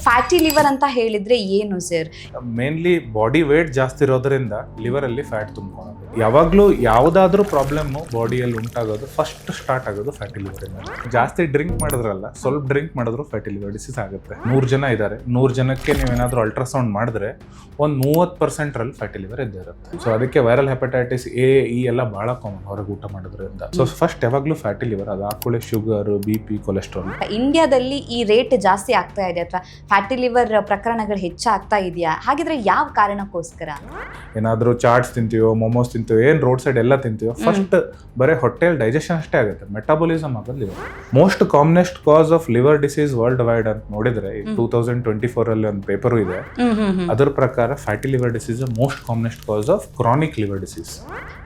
Fatty liver ಅಂತ ಹೇಳಿದ್ರೆ ಏನು ಸರ್? ಮೇನ್ಲಿ ಬಾಡಿ ವೇಟ್ ಜಾಸ್ತಿ ಇರೋದ್ರಿಂದ ಲಿವರ್ ಅಲ್ಲಿ ಫ್ಯಾಟ್ ತುಂಬಿಕೊಳ್ಳೋದು. ಯಾವಾಗ್ಲೂ ಯಾವ್ದಾದ್ರು ಪ್ರಾಬ್ಲಮ್ ಬಾಡಿಯಲ್ಲಿ ಉಂಟಾಗೋದು ಫಸ್ಟ್ ಸ್ಟಾರ್ಟ್ ಆಗೋದು ಫ್ಯಾಟಿ ಲಿವರ್ ಇಂದ. ಜಾಸ್ತಿ ಡ್ರಿಂಕ್ ಮಾಡಿದ್ರಲ್ಲ, ಸ್ವಲ್ಪ ಡ್ರಿಂಕ್ ಮಾಡಿದ್ರು ಫ್ಯಾಟಿ ಲಿವರ್ ಡಿಸೀಸ್ ಆಗುತ್ತೆ. 100 ಜನ ಇದ್ದಾರೆ, 100 ಜನಕ್ಕೆ ನೀವೇನಾದ್ರೂ ಅಲ್ಟ್ರಾಸೌಂಡ್ ಮಾಡಿದ್ರೆ ಒಂದು 30% ಫ್ಯಾಟಿ ಲಿವರ್ ಇದ್ದೇ ಇರುತ್ತೆ. ಸೊ ಅದಕ್ಕೆ ವೈರಲ್ ಹೆಪಟೈಟಿಸ್ ಎ ಇ ಎಲ್ಲ ಬಹಳ ಕಾಮನ್ ಹೊರಗೆ ಊಟ ಮಾಡೋದ್ರಿಂದ. ಸೊ ಫಸ್ಟ್ ಯಾವಾಗ್ಲೂ ಫ್ಯಾಟಿ ಲಿವರ್, ಅದು ಹಾಕೊಳ್ಳಿ ಶುಗರ್, BP, ಕೊಲೆಸ್ಟ್ರಾಲ್. ಇಂಡಿಯಾದಲ್ಲಿ ಈ ರೇಟ್ ಜಾಸ್ತಿ ಆಗ್ತಾ ಇದೆ ಅಥವಾ ಫ್ಯಾಟಿ ಲಿವರ್ ಪ್ರಕರಣಗಳು ಹೆಚ್ಚಾಗ್ತಾ ಇದೆಯಾ? ಹಾಗಿದ್ರೆ ಯಾವ ಕಾರಣಕ್ಕೋಸ್ಕರ? ಏನಾದ್ರೂ ಚಾಟ್ಸ್ ತಿಂತೀವೋ, ಮೊಮೋಸ್ ತಿಂತೀವೋ, ಏನ್ ರೋಡ್ ಸೈಡ್ ಎಲ್ಲ ತಿಂತೀವೋ, ಫಸ್ಟ್ ಬರೀ ಹೊಟ್ಟೆಲ್ ಡೈಜೆಷನ್ ಅಷ್ಟೇ ಆಗುತ್ತೆ, ಮೆಟಾಬಾಲಿಸಮ್ ಆಗೋದು liver. Most commonest cause of liver disease world wide ಅಂತ ನೋಡಿದ್ರೆ 2024 ಅಲ್ಲಿ ಒಂದು ಪೇಪರ್ ಇದೆ. ಅದರ ಪ್ರಕಾರ fatty liver disease most commonest cause of chronic liver disease.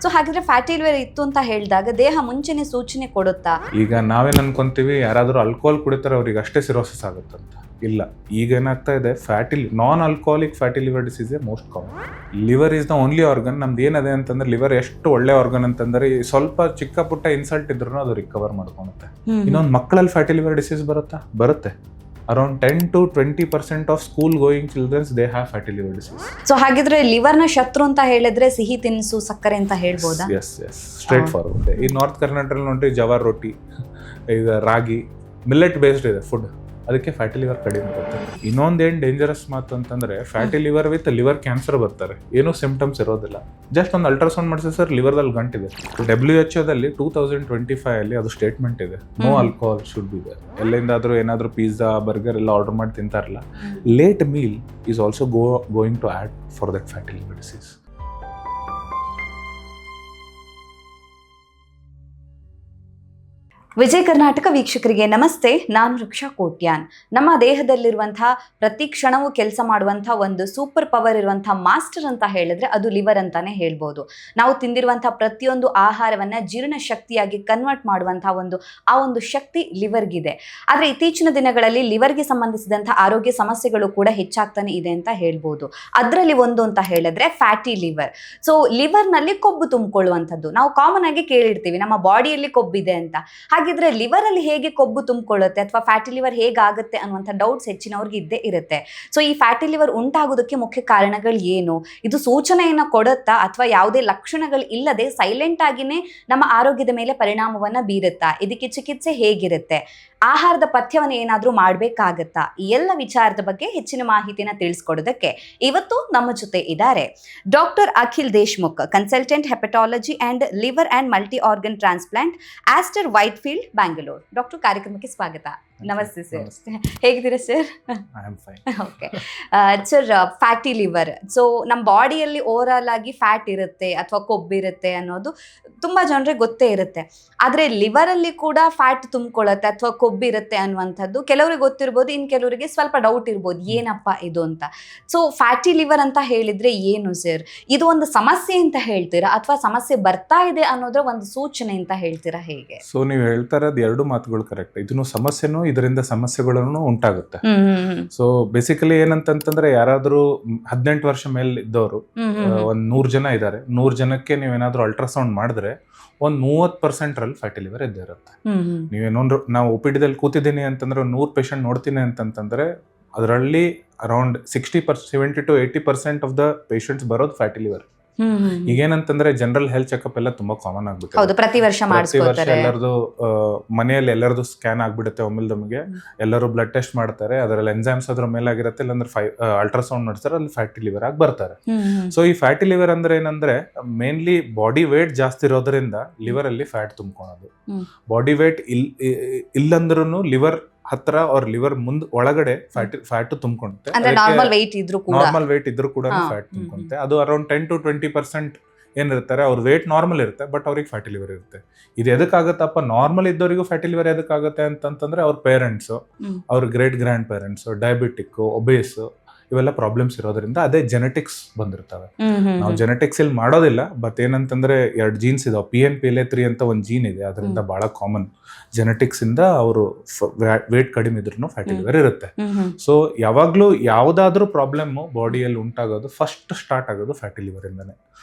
So ಹಾಗಿದ್ರೆ ಫ್ಯಾಟಿ ಲಿವರ್ ಇತ್ತು ಅಂತ ಹೇಳಿದಾಗ ದೇಹ ಮುಂಚೆನೆ ಸೂಚನೆ ಕೊಡುತ್ತಾ? ಈಗ ನಾವೇನ್ ಅನ್ಕೊಂತೀವಿ, ಯಾರಾದ್ರೂ ಆಲ್ಕೋಹಾಲ್ ಕುಡಿತಾರೆ ಅವ್ರಿಗೆ ಅಷ್ಟೇ ಸಿರೋಸಿಸ್ ಆಗುತ್ತಂತ. ಇಲ್ಲ, ಈಗ ಏನಾಗ್ತಾ ಇದೆ, non alcoholic fatty liver disease most common. Liver is the only organ. ನಮ್ದು ಏನದೆ ಅಂತಂದ್ರೆ, ಲಿವರ್ ಎಷ್ಟು ಒಳ್ಳೆ ಆರ್ಗನ್ ಅಂತಂದ್ರೆ ಸ್ವಲ್ಪ ಚಿಕ್ಕ ಪುಟ್ಟ ಇನ್ಸಲ್ಟ್ ಇದ್ರೂ ಅದು ರಿಕವರ್ ಮಾಡ್ಕೊಳುತ್ತೆ. ಇನ್ನೊಂದು ಮಕ್ಕಳಲ್ಲಿ ಫ್ಯಾಟಿ ಲಿವರ್ ಡಿಸೀಸ್ ಬರುತ್ತೆ. Around 10 to 20% of school going childrens they have fatty liver disease. So ಹಾಗಿದ್ರೆ ಲಿವರ್ನ ಶತ್ರು ಅಂತ ಹೇಳಿದ್ರೆ ಸಿಹಿ ತಿನಿಸು, ಸಕ್ಕರೆ ಅಂತ ಹೇಳ್ಬೋದಾ? Yes straight forward. ಈ ನಾರ್ತ್ ಕರ್ನಾಟಕದಲ್ಲಿ ನೋಡ್ರಿ, ಜವಾರ್ ರೊಟ್ಟಿ, ಈಗ ರಾಗಿ, ಮಿಲ್ಲೆಟ್ ಬೇಸ್ಡ್ ಇದೆ ಫುಡ್, ಅದಕ್ಕೆ ಫ್ಯಾಟಿ ಲಿವರ್ ಕಡಿಮೆ ಬರುತ್ತೆ. ಇನ್ನೊಂದೇನು ಡೇಂಜರಸ್ ಮಾತು ಅಂತಂದ್ರೆ, fatty liver with liver cancer ಬರ್ತಾರೆ. ಏನೂ ಸಿಂಪ್ಟಮ್ಸ್ ಇರೋದಿಲ್ಲ, ಜಸ್ಟ್ ಒಂದು ಅಲ್ಟ್ರಾಸೌಂಡ್ ಮಾಡಿಸಿ ಸರ್ ಲಿವರ್ದಲ್ಲಿ ಗಂಟಿದೆ. WHO ದಲ್ಲಿ 2025 ಅಲ್ಲಿ ಅದು ಸ್ಟೇಟ್ಮೆಂಟ್ ಇದೆ, no alcohol should be there. ಎಲ್ಲಿಂದಾದ್ರೂ ಏನಾದ್ರೂ ಪಿಜ್ಜಾ, ಬರ್ಗರ್ ಎಲ್ಲ ಆರ್ಡರ್ ಮಾಡಿ ತಿಂತಾರಲ್ಲ, late meal is also going to add for that fatty liver disease. Vijaya Karnataka ವೀಕ್ಷಕರಿಗೆ ನಮಸ್ತೆ. ನಾನು ರಕ್ಷಾ ಕೋಟ್ಯಾನ್. ನಮ್ಮ ದೇಹದಲ್ಲಿರುವಂತಹ ಪ್ರತಿ ಕ್ಷಣವೂ ಕೆಲಸ ಮಾಡುವಂತಹ ಒಂದು ಸೂಪರ್ ಪವರ್ ಇರುವಂತಹ ಮಾಸ್ಟರ್ ಅಂತ ಹೇಳಿದ್ರೆ ಅದು ಲಿವರ್ ಅಂತಾನೆ ಹೇಳ್ಬೋದು. ನಾವು ತಿಂದಿರುವಂತಹ ಪ್ರತಿಯೊಂದು ಆಹಾರವನ್ನ ಜೀರ್ಣ ಶಕ್ತಿಯಾಗಿ ಕನ್ವರ್ಟ್ ಮಾಡುವಂತಹ ಒಂದು ಶಕ್ತಿ ಲಿವರ್ಗಿದೆ. ಆದ್ರೆ ಇತ್ತೀಚಿನ ದಿನಗಳಲ್ಲಿ ಲಿವರ್ಗೆ ಸಂಬಂಧಿಸಿದಂತಹ ಆರೋಗ್ಯ ಸಮಸ್ಯೆಗಳು ಕೂಡ ಹೆಚ್ಚಾಗ್ತಾನೆ ಇದೆ ಅಂತ ಹೇಳ್ಬೋದು. ಅದರಲ್ಲಿ ಒಂದು ಅಂತ ಹೇಳಿದ್ರೆ ಫ್ಯಾಟಿ ಲಿವರ್. ಸೊ ಲಿವರ್ನಲ್ಲಿ ಕೊಬ್ಬು ತುಂಬಿಕೊಳ್ಳುವಂಥದ್ದು ನಾವು ಕಾಮನ್ ಆಗಿ ಕೇಳಿರ್ತೀವಿ, ನಮ್ಮ ಬಾಡಿಯಲ್ಲಿ ಕೊಬ್ಬಿದೆ ಅಂತ. ಹಾಗಿದ್ರೆ ಲಿವರ್ ಅಲ್ಲಿ ಹೇಗೆ ಕೊಬ್ಬು ತುಂಬಿಕೊಳ್ಳುತ್ತೆ ಅಥವಾ ಫ್ಯಾಟಿ ಲಿವರ್ ಹೇಗಾಗುತ್ತೆ ಅನ್ನುವಂಥ ಡೌಟ್ಸ್ ಹೆಚ್ಚಿನವ್ರಿಗೆ ಇದ್ದೇ ಇರುತ್ತೆ. ಸೊ ಈ ಫ್ಯಾಟಿ ಲಿವರ್ ಉಂಟಾಗೋದಕ್ಕೆ ಮುಖ್ಯ ಕಾರಣಗಳು ಏನು? ಇದು ಸೂಚನೆಯನ್ನು ಕೊಡುತ್ತಾ ಅಥವಾ ಯಾವುದೇ ಲಕ್ಷಣಗಳು ಇಲ್ಲದೆ ಸೈಲೆಂಟ್ ಆಗಿನೇ ನಮ್ಮ ಆರೋಗ್ಯದ ಮೇಲೆ ಪರಿಣಾಮವನ್ನ ಬೀರುತ್ತಾ? ಇದಕ್ಕೆ ಚಿಕಿತ್ಸೆ ಹೇಗಿರುತ್ತೆ? ಆಹಾರದ ಪಥ್ಯವನ್ನು ಏನಾದರೂ ಮಾಡಬೇಕಾಗತ್ತಾ? ಈ ಎಲ್ಲ ವಿಚಾರದ ಬಗ್ಗೆ ಹೆಚ್ಚಿನ ಮಾಹಿತಿನ ತಿಳಿಸ್ಕೊಡೋದಕ್ಕೆ ಇವತ್ತು ನಮ್ಮ ಜೊತೆ ಇದ್ದಾರೆ doctor Akhil Deshmukh, consultant hepatology and liver and multi organ transplant, Aster Whitefield, Bangalore. Doctor, ಕಾರ್ಯಕ್ರಮಕ್ಕೆ ಸ್ವಾಗತ. ನಮಸ್ತೆ ಸರ್, ಹೇಗಿದ್ದೀರಾ sir? Okay sir, fatty liver, so ನಮ್ಮ ಬಾಡಿಯಲ್ಲಿ ಓವರ್ ಆಲ್ ಆಗಿ ಫ್ಯಾಟ್ ಇರುತ್ತೆ ಅಥವಾ ಕೊಬ್ಬಿರುತ್ತೆ ಅನ್ನೋದು ತುಂಬಾ ಜನರಿಗೆ ಗೊತ್ತೇ ಇರುತ್ತೆ. ಆದರೆ ಲಿವರಲ್ಲಿ ಕೂಡ ಫ್ಯಾಟ್ ತುಂಬಿಕೊಳ್ಳುತ್ತೆ ಅಥವಾ ಕೊಬ್ಬಿರುತ್ತೆ ಅನ್ನುವಂಥದ್ದು ಕೆಲವರಿಗೆ ಗೊತ್ತಿರ್ಬೋದು, ಇನ್ನು ಕೆಲವರಿಗೆ ಸ್ವಲ್ಪ ಡೌಟ್ ಇರ್ಬೋದು, ಏನಪ್ಪ ಇದು ಅಂತ. ಸೊ ಫ್ಯಾಟಿ ಲಿವರ್ ಅಂತ ಹೇಳಿದ್ರೆ ಏನು ಸರ್? ಇದು ಒಂದು ಸಮಸ್ಯೆ ಅಂತ ಹೇಳ್ತೀರಾ ಅಥವಾ ಸಮಸ್ಯೆ ಬರ್ತಾ ಇದೆ ಅನ್ನೋದ್ರ ಒಂದು ಸೂಚನೆ ಅಂತ ಹೇಳ್ತೀರಾ, ಹೇಗೆ? ಸೊ ನೀವು ಹೇಳ್ತಾ ಇರೋದು ಎರಡು ಮಾತುಗಳು ಕರೆಕ್ಟ್. ಇದನ್ನು ಸಮಸ್ಯೆನೂ, ಇದರಿಂದ ಸಮಸ್ಯೆಗಳನ್ನು ಉಂಟಾಗುತ್ತೆ. ಸೊ ಬೇಸಿಕಲಿ ಏನಂತಂದ್ರೆ, ಯಾರಾದ್ರೂ 18 ವರ್ಷ ಮೇಲೆ ಇದ್ದವರು ಒಂದ್ 100 ಜನ ಇದ್ದಾರೆ, 100 ಜನಕ್ಕೆ ನೀವೇನಾದ್ರೂ ಅಲ್ಟ್ರಾಸೌಂಡ್ ಮಾಡಿದ್ರೆ ಒಂದ್ 30% ಫ್ಯಾಟಿ ಲಿವರ್ ಇದ್ದೇ ಇರುತ್ತೆ. ನಾವು OPD ದಲ್ಲಿ ಕೂತಿದ್ದೀನಿ ಅಂತಂದ್ರೆ 100 ಪೇಷಂಟ್ ನೋಡ್ತೀನಿ ಅಂತಂದ್ರೆ ಅದರಲ್ಲಿ around 70 to 80% of the patients ಬರೋದು ಫ್ಯಾಟಿ ಲಿವರ್. ಈಗೇನಂತಂದ್ರೆ ಜನರಲ್ ಹೆಲ್ತ್ ಚೆಕಪ್ ಎಲ್ಲ ತುಂಬಾ ಕಾಮನ್ ಆಗ್ಬಿಡುತ್ತೆ. ಪ್ರತಿ ವರ್ಷ ಎಲ್ಲರದು ಮನೆಯಲ್ಲಿ ಎಲ್ಲರದು ಸ್ಕ್ಯಾನ್ ಆಗ್ಬಿಡುತ್ತೆ ಒಮ್ಮೆಲ್ದೊಮ್ಮೆಗೆ. ಎಲ್ಲರೂ ಬ್ಲಡ್ ಟೆಸ್ಟ್ ಮಾಡ್ತಾರೆ, ಅದರಲ್ಲಿ ಎನ್ಸೈಮ್ಸ್ ಅದ್ರ ಮೇಲಾಗಿರುತ್ತೆ, ಇಲ್ಲಾಂದ್ರೆ ಅಲ್ಟ್ರಾಸೌಂಡ್ ಮಾಡ್ತಾರೆ, ಅಲ್ಲಿ ಫ್ಯಾಟಿ ಲಿವರ್ ಆಗಿ ಬರ್ತಾರೆ. ಸೊ ಈ ಫ್ಯಾಟಿ ಲಿವರ್ ಅಂದ್ರೆ ಏನಂದ್ರೆ, ಮೇನ್ಲಿ ಬಾಡಿ ವೇಟ್ ಜಾಸ್ತಿ ಇರೋದ್ರಿಂದ ಲಿವರ್ ಅಲ್ಲಿ ಫ್ಯಾಟ್ ತುಂಬಿಕೊಳ್ಳೋದು. ಬಾಡಿ ವೇಟ್ ಇಲ್ಲಂದ್ರೂ ಲಿವರ್ ಹತ್ರ ಅವ್ರ ಲಿವರ್ ಮುಂದ್ ಒಳಗಡೆ ಫ್ಯಾಟ್ ತುಂಬಿಕೊಳ್ಳುತ್ತೆ. ನಾರ್ಮಲ್ ವೇಟ್ ಇದ್ರೂ ಕೂಡ ಫ್ಯಾಟ್ ತುಂಬಿಕೊಳ್ಳುತ್ತೆ. ಅದು ಅರೌಂಡ್ 10 to 20% ಏನಿರ್ತಾರೆ, ಅವ್ರ ವೇಟ್ ನಾರ್ಮಲ್ ಇರುತ್ತೆ, ಬಟ್ ಅವ್ರಿಗೆ ಫ್ಯಾಟಿ ಲಿವರ್ ಇರುತ್ತೆ. ಇದು ಎದಕ್ಕಾಗತ್ತಪ್ಪ, ನಾರ್ಮಲ್ ಇದ್ದವರಿಗೂ ಫ್ಯಾಟಿ ಲಿವರ್ ಎದಕ್ಕಾಗುತ್ತೆ ಅಂತಂದ್ರೆ, ಅವ್ರ ಪೇರೆಂಟ್ಸ್, ಅವ್ರ great grand parents diabetic, obeys, ಇವೆಲ್ಲ ಪ್ರಾಬ್ಲಮ್ಸ್ ಇರೋದ್ರಿಂದ ಅದೇ ಜೆನೆಟಿಕ್ಸ್ ಬಂದಿರ್ತವೆ. ನಾವು ಜೆನೆಟಿಕ್ಸ್ ಇಲ್ಲಿ ಮಾಡೋದಿಲ್ಲ, ಬಟ್ ಏನಂತಂದ್ರೆ 2 ಜೀನ್ಸ್ ಇದಾವೆ, PNPLA3 ಅಂತ ಒಂದು ಜೀನ್ ಇದೆ, ಅದರಿಂದ ಬಹಳ ಕಾಮನ್. ಜೆನೆಟಿಕ್ಸ್ ಇಂದ ಅವರು ವೇಟ್ ಕಡಿಮೆ ಇದ್ರೂ ಫ್ಯಾಟಿ ಲಿವರ್ ಇರುತ್ತೆ. ಸೊ ಯಾವಾಗ್ಲೂ ಯಾವ್ದಾದ್ರು ಪ್ರಾಬ್ಲಮ್ ಬಾಡಿಯಲ್ಲಿ ಉಂಟಾಗೋದು ಫಸ್ಟ್ ಸ್ಟಾರ್ಟ್ ಆಗೋದು ಫ್ಯಾಟಿ ಲಿವರ್ ಇಂದಾನೆ.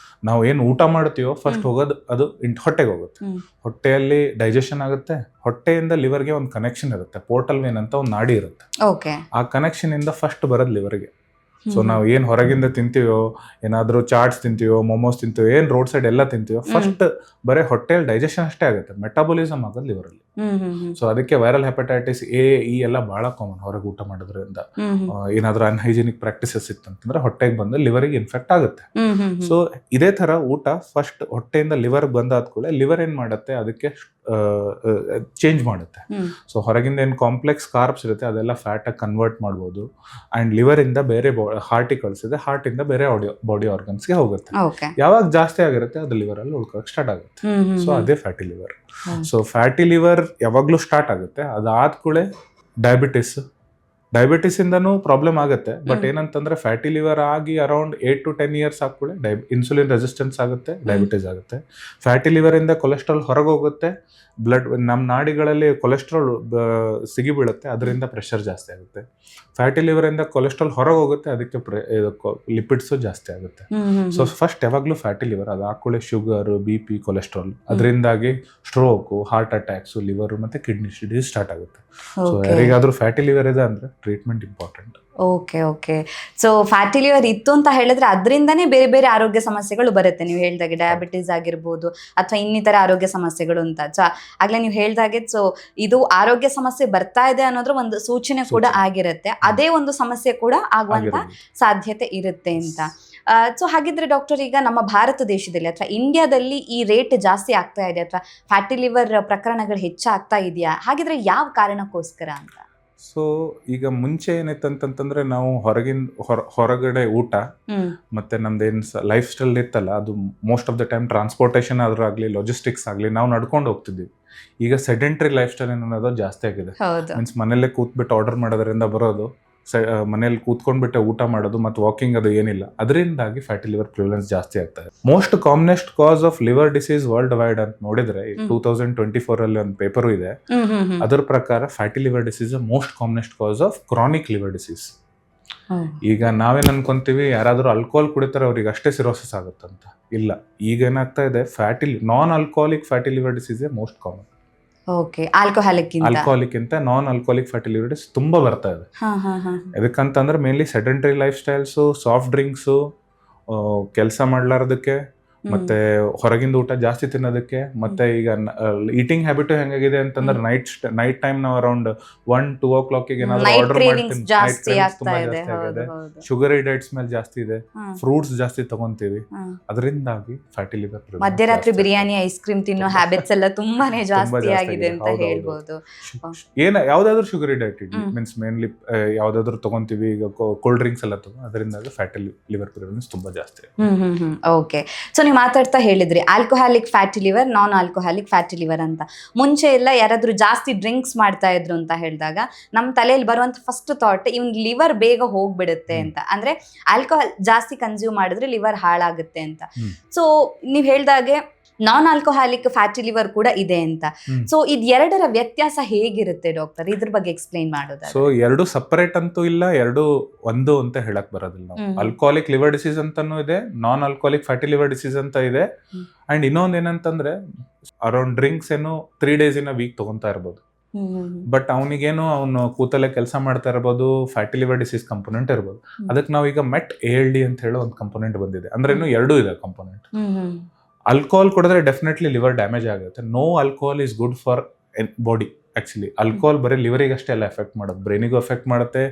ನಾವು ಏನು ಊಟ ಮಾಡ್ತೀವೋ ಫಸ್ಟ್ ಹೋಗೋದು ಅದು ಹೊಟ್ಟೆಗೆ ಹೋಗುತ್ತೆ. ಹೊಟ್ಟೆಯಲ್ಲಿ ಡೈಜೆಷನ್ ಆಗುತ್ತೆ, ಹೊಟ್ಟೆಯಿಂದ ಲಿವರ್ಗೆ ಒಂದು ಕನೆಕ್ಷನ್ ಇರುತ್ತೆ, ಪೋರ್ಟಲ್ ವೇನ್ ಅಂತ ಒಂದು ನಾಡಿ ಇರುತ್ತೆ. ಆ ಕನೆಕ್ಷನ್ ಇಂದ ಫಸ್ಟ್ ಬರೋದು ಲಿವರ್ಗೆ. ಸೊ ನಾವು ಏನ್ ಹೊರಗಿಂದ ತಿಂತೀವೋ, ಏನಾದ್ರೂ ಚಾಟ್ಸ್ ತಿಂತೀವೋ, ಮೊಮೋಸ್ ತಿಂತೀವೋ, ಏನ್ ರೋಡ್ ಸೈಡ್ ಎಲ್ಲ ತಿಂತೀವೋ, ಫಸ್ಟ್ ಬರೀ ಹೊಟ್ಟೆಯಲ್ಲಿ ಡೈಜೆಷನ್ ಅಷ್ಟೇ ಆಗುತ್ತೆ, ಮೆಟಾಬಾಲಿಸಮ್ ಆಗೋದು ಲಿವರಲ್ಲಿ. ಸೊ ಅದಕ್ಕೆ ವೈರಲ್ ಹೆಪಟೈಟಿಸ್ ಎ ಇ ಎಲ್ಲ ಬಹಳ ಕಾಮನ್ ಹೊರಗೆ ಊಟ ಮಾಡೋದ್ರಿಂದ. ಏನಾದ್ರೂ ಅನ್ಹೈಜಿನಿಕ್ ಪ್ರಾಕ್ಟೀಸಸ್ ಇತ್ತಂತಂದ್ರೆ ಹೊಟ್ಟೆಗೆ ಬಂದು ಲಿವರಿಗೆ ಇನ್ಫೆಕ್ಟ್ ಆಗುತ್ತೆ. ಸೊ ಇದೇ ತರ ಊಟ ಫಸ್ಟ್ ಹೊಟ್ಟೆಯಿಂದ ಲಿವರ್ ಬಂದಾದ್ಕೂಳೆ ಲಿವರ್ ಏನ್ ಮಾಡುತ್ತೆ, ಅದಕ್ಕೆ ಚೇಂಜ್ ಮಾಡುತ್ತೆ. ಸೊ ಹೊರಗಿಂದ ಏನ್ ಕಾಂಪ್ಲೆಕ್ಸ್ ಕಾರ್ಬ್ಸ್ ಇರುತ್ತೆ ಅದೆಲ್ಲ ಫ್ಯಾಟ್ ಆಗಿ ಕನ್ವರ್ಟ್ ಮಾಡ್ಬೋದು. ಅಂಡ್ ಲಿವರ್ ಇಂದ ಬೇರೆ ಹಾರ್ಟಿಗೆ ಕಳಿಸಿದೆ, ಹಾರ್ಟ್ ಇಂದ ಬೇರೆ ಬಾಡಿ ಆರ್ಗನ್ಸ್ಗೆ ಹೋಗುತ್ತೆ. ಯಾವಾಗ ಜಾಸ್ತಿ ಆಗಿರುತ್ತೆ ಅದು ಲಿವರ್ ಅಲ್ಲಿ ಉಳ್ಕೋಕ್ ಸ್ಟಾರ್ಟ್ ಆಗುತ್ತೆ. ಸೊ ಅದೇ fatty liver. So fatty liver ಯಾವಾಗ್ಲೂ ಸ್ಟಾರ್ಟ್ ಆಗುತ್ತೆ, ಅದಾದ ಕೂಡಲೇ ಡಯಾಬಿಟಿಸ್ ಇಂದನೂ ಪ್ರಾಬ್ಲಮ್ ಆಗುತ್ತೆ. ಬಟ್ ಏನಂತಂದ್ರೆ ಫ್ಯಾಟಿ ಲಿವರ್ ಆಗಿ ಅರೌಂಡ್ 8 to 10 years ಆದ್ಕೂಡಲೇ ಇನ್ಸುಲಿನ್ ರೆಸಿಸ್ಟೆನ್ಸ್ ಆಗುತ್ತೆ, ಡಯಾಬಿಟಿಸ್ ಆಗುತ್ತೆ. ಫ್ಯಾಟಿ ಲಿವರ್ ಇಂದ ಕೊಲೆಸ್ಟ್ರಾಲ್ ಹೊರಗೆ ಹೋಗುತ್ತೆ, ಬ್ಲಡ್ ನಮ್ಮ ನಾಡಿಗಳಲ್ಲಿ ಕೊಲೆಸ್ಟ್ರಾಲ್ ಸಿಗಿ ಬೀಳುತ್ತೆ, ಅದರಿಂದ ಪ್ರೆಷರ್ ಜಾಸ್ತಿ ಆಗುತ್ತೆ. ಫ್ಯಾಟಿ ಲಿವರ್ ಇಂದ ಕೊಲೆಸ್ಟ್ರಾಲ್ ಹೊರಗೆ ಹೋಗುತ್ತೆ, ಅದಕ್ಕೆ ಲಿಪಿಡ್ಸ್ ಜಾಸ್ತಿ ಆಗುತ್ತೆ. ಸೊ ಫಸ್ಟ್ ಯಾವಾಗ್ಲೂ ಫ್ಯಾಟಿ ಲಿವರ್, ಅದು ಹಾಕೊಳ್ಳಿ ಶುಗರ್, BP, ಕೊಲೆಸ್ಟ್ರಾಲ್, ಅದರಿಂದಾಗಿ ಸ್ಟ್ರೋಕು, ಹಾರ್ಟ್ ಅಟ್ಯಾಕ್ಸ್, ಲಿವರ್ ಮತ್ತೆ ಕಿಡ್ನಿ ಡಿಸೀಸ್ ಸ್ಟಾರ್ಟ್ ಆಗುತ್ತೆ. ಸೊ ಯಾರಿಗಾದ್ರೂ ಫ್ಯಾಟಿ ಲಿವರ್ ಇದೆ ಅಂದ್ರೆ treatment important. Okay. So fatty liver ಇತ್ತು ಅಂತ ಹೇಳಿದ್ರೆ ಅದರಿಂದನೇ ಬೇರೆ ಬೇರೆ ಆರೋಗ್ಯ ಸಮಸ್ಯೆಗಳು ಬರುತ್ತೆ. ನೀವು ಹೇಳ್ದಾಗೆ ಡಯಾಬಿಟಿಸ್ ಆಗಿರ್ಬೋದು ಅಥವಾ ಇನ್ನಿತರ ಆರೋಗ್ಯ ಸಮಸ್ಯೆಗಳು ಅಂತ. ಸೊ ಆಗ್ಲೇ ನೀವು ಹೇಳ್ದಾಗೆ ಸೊ ಇದು ಆರೋಗ್ಯ ಸಮಸ್ಯೆ ಬರ್ತಾ ಇದೆ ಅನ್ನೋದ್ರ ಒಂದು ಸೂಚನೆ ಕೂಡ ಆಗಿರುತ್ತೆ, ಅದೇ ಒಂದು ಸಮಸ್ಯೆ ಕೂಡ ಆಗುವಂತ ಸಾಧ್ಯತೆ ಇರುತ್ತೆ ಅಂತ. ಸೊ ಹಾಗಿದ್ರೆ ಡಾಕ್ಟರ್, ಈಗ ನಮ್ಮ ಭಾರತ ದೇಶದಲ್ಲಿ ಅಥವಾ ಇಂಡಿಯಾದಲ್ಲಿ ಈ ರೇಟ್ ಜಾಸ್ತಿ ಆಗ್ತಾ ಇದೆ ಅಥವಾ ಫ್ಯಾಟಿ ಲಿವರ್ ಪ್ರಕರಣಗಳು ಹೆಚ್ಚಾಗ್ತಾ ಇದೆಯಾ? ಹಾಗಿದ್ರೆ ಯಾವ ಕಾರಣಕ್ಕೋಸ್ಕರ ಅಂತ? ಸೊ ಈಗ ಮುಂಚೆ ಏನಿತ್ತಂತಂದ್ರೆ ನಾವು ಹೊರಗಡೆ ಊಟ ಮತ್ತೆ ನಮ್ದೇನ್ ಲೈಫ್ ಸ್ಟೈಲ್ ಇತ್ತಲ್ಲ, ಅದು most of the time transportation ಆದ್ರೂ ಆಗ್ಲಿ, ಲಾಜಿಸ್ಟಿಕ್ಸ್ ಆಗ್ಲಿ, ನಾವು ನಡ್ಕೊಂಡು ಹೋಗ್ತಿದ್ವಿ. ಈಗ ಸೆಡೆಂಟ್ರಿ ಲೈಫ್ ಸ್ಟೈಲ್ ಅನ್ನೋದು ಜಾಸ್ತಿ ಆಗಿದೆ. ಮೀನ್ಸ್ ಮನೇಲೆ ಕೂತ್ಬಿಟ್ಟು ಆರ್ಡರ್ ಮಾಡೋದ್ರಿಂದ ಬರೋದು, ಮನೇಲಿ ಕೂತ್ಕೊಂಡ್ಬಿಟ್ಟೆ ಊಟ ಮಾಡೋದು, ಮತ್ತೆ ವಾಕಿಂಗ್ ಅದು ಏನಿಲ್ಲ, ಅದರಿಂದಾಗಿ ಫ್ಯಾಟಿ ಲಿವರ್ ಪ್ರಿವಲೆನ್ಸ್ ಜಾಸ್ತಿ ಆಗ್ತಾ ಇದೆ. Most commonest cause of liver disease world wide ಅಂತ ನೋಡಿದ್ರೆ 2024 ಅಲ್ಲಿ ಒಂದು ಪೇಪರು ಇದೆ, ಅದರ ಪ್ರಕಾರ fatty liver disease most commonest cause of chronic liver disease. ಈಗ ನಾವೇನ್ ಅನ್ಕೊಂತೀವಿ, ಯಾರಾದ್ರೂ ಆಲ್ಕೋಹಾಲ್ ಕುಡಿತಾರೆ ಅವ್ರಿಗೆ ಅಷ್ಟೇ ಸಿರೋಸಿಸ್ ಆಗುತ್ತಂತ. ಇಲ್ಲ, ಈಗ ಏನಾಗ್ತಾ ಇದೆ, non alcoholic fatty liver disease most common. Alcoholic ಇಂತ non alcoholic fatty liver disease ತುಂಬಾ ಬರ್ತಾ ಇದೆ. ಎದಕ್ಕಂತಂದ್ರೆ mainly sedentary lifestyles, soft drinks, ಕೆಲಸ ಮಾಡ್ಲಾರ್ದಕ್ಕೆ, ಮತ್ತೆ ಹೊರಗಿಂದ ಊಟ ಜಾಸ್ತಿ ತಿನ್ನೋದಕ್ಕೆ, ಮತ್ತೆ ಈಗ ಈಟಿಂಗ್ ಹ್ಯಾಬಿಟ್ ಹೆಂಗಾಗಿದೆ ಅಂತಂದ್ರೆ ನೈಟ್ ಟೈಮ್ ನಾವು ಅರೌಂಡ್ 1-2 o'clock ಏನಾದ್ರು ಆರ್ಡರ್ ಮಾಡ್ತೀನಿ, ಶುಗರ್ ಡೈಟ್ಸ್ ಮೇಲೆ ಜಾಸ್ತಿ ಇದೆ, ಫ್ರೂಟ್ಸ್ ಜಾಸ್ತಿ ತಗೊಂತೀವಿ, ಅದರಿಂದಾಗಿ ಫ್ಯಾಟಿ ಲಿವರ್. ಮಧ್ಯರಾತ್ರಿ ಬಿರಿಯಾನಿ, ಐಸ್ ಕ್ರೀಮ್ ತಿನ್ನೋ ಹ್ಯಾಬಿಟ್ಸ್ ಎಲ್ಲ ತುಂಬಾನೇ ಜಾಸ್ತಿ ಆಗಿದೆ ಅಂತ ಹೇಳ್ಬೋದು. ಯಾವ್ದಾದ್ರು ಶುಗರ್ ಡೈಟ್ ಮೀನ್ಸ್ ಮೇನ್ಲಿ ಯಾವ್ದಾದ್ರು ತಗೊಂತೀವಿ, ಈಗ ಕೋಲ್ಡ್ ಡ್ರಿಂಕ್ಸ್ ಎಲ್ಲ ತಗೋ, ಅದರಿಂದಾಗಿ ಫ್ಯಾಟಿ ಲಿವರ್ ಪ್ರಿವಲೆನ್ಸ್ ತುಂಬಾ ಜಾಸ್ತಿ. ಓಕೆ. ಸೊ ನೀವು ಮಾತಾಡ್ತಾ ಹೇಳಿದ್ರಿ ಆಲ್ಕೋಹಾಲಿಕ್ ಫ್ಯಾಟಿ ಲಿವರ್, ನಾನ್ ಆಲ್ಕೋಹಾಲಿಕ್ ಫ್ಯಾಟಿ ಲಿವರ್ ಅಂತ. ಮುಂಚೆ ಎಲ್ಲ ಯಾರಾದ್ರೂ ಜಾಸ್ತಿ ಡ್ರಿಂಕ್ಸ್ ಮಾಡ್ತಾ ಇದ್ರು ಅಂತ ಹೇಳಿದಾಗ ನಮ್ಮ ತಲೆಯಲ್ಲಿ ಬರುವಂತ ಫಸ್ಟ್ ಥಾಟ್, ಇವನ್ ಲಿವರ್ ಬೇಗ ಹೋಗ್ಬಿಡುತ್ತೆ ಅಂತ. ಅಂದ್ರೆ ಆಲ್ಕೋಹಾಲ್ ಜಾಸ್ತಿ ಕನ್ಸ್ಯೂಮ್ ಮಾಡಿದ್ರೆ ಲಿವರ್ ಹಾಳಾಗುತ್ತೆ ಅಂತ. ಸೊ ನೀವ್ ಹೇಳ್ದಾಗೆ ನಾನ್ ಆಲ್ಕೋಹಾಲಿಕ್ ಫ್ಯಾಟಿ ಲಿವರ್ ಕೂಡ ಇದೆ ಅಂತ. ಸೊ ಇದ್ ಎರಡರ ವ್ಯತ್ಯಾಸ ಹೇಗಿರುತ್ತೆ ಡಾಕ್ಟರ್? ಇದ್ರ ಬಗ್ಗೆ ಎಕ್ಸ್ಪ್ಲೈನ್ ಮಾಡೋದು. ಸೊ ಎರಡು ಸಪರೇಟ್ ಅಂತೂ ಇಲ್ಲ, ಎರಡು ಒಂದು ಅಂತ ಹೇಳಕ್ ಬರೋದಿಲ್ಲ. ಆಲ್ಕೋಹಾಲಿಕ್ ಲಿವರ್ ಡಿಸೀಸ್ ಅಂತಾನು ಇದೆ, non alcoholic fatty liver disease ಅಂತ ಇದೆ. ಅಂಡ್ ಇನ್ನೊಂದ್ ಏನಂತಂದ್ರೆ ಅರೌಂಡ್ ಡ್ರಿಂಕ್ಸ್ ಏನು 3 days in a week ತಗೊಂತಾ ಇರ್ಬೋದು, ಬಟ್ ಅವನಿಗೇನು ಅವ್ನು ಕೂತಲ್ಲೇ ಕೆಲಸ ಮಾಡ್ತಾ ಇರ್ಬೋದು, ಫ್ಯಾಟಿ ಲಿವರ್ ಡಿಸೀಸ್ ಕಂಪೋನೆಂಟ್ ಇರ್ಬೋದು. ಅದಕ್ಕೆ ನಾವು ಈಗ MET ALD ಅಂತ ಹೇಳೋ ಒಂದು ಕಂಪೋನೆಂಟ್ ಬಂದಿದೆ. ಅಂದ್ರೆ ಇನ್ನು ಎರಡೂ ಇದೆ ಕಂಪೋನೆಂಟ್. ಆಲ್ಕೋಹಾಲ್ ಕುಡಿದ್ರೆ ಡೆಫಿನೆಟ್ಲಿ ಲಿವರ್ ಡ್ಯಾಮೇಜ್ ಆಗುತ್ತೆ. No alcohol is good for body. Actually alcohol ಬರೀ ಲಿವರಿಗೆ ಅಷ್ಟೇ ಎಲ್ಲ ಎಫೆಕ್ಟ್ ಮಾಡೋದು, ಬ್ರೈನಿಗೂ ಎಫೆಕ್ಟ್ ಮಾಡುತ್ತೆ,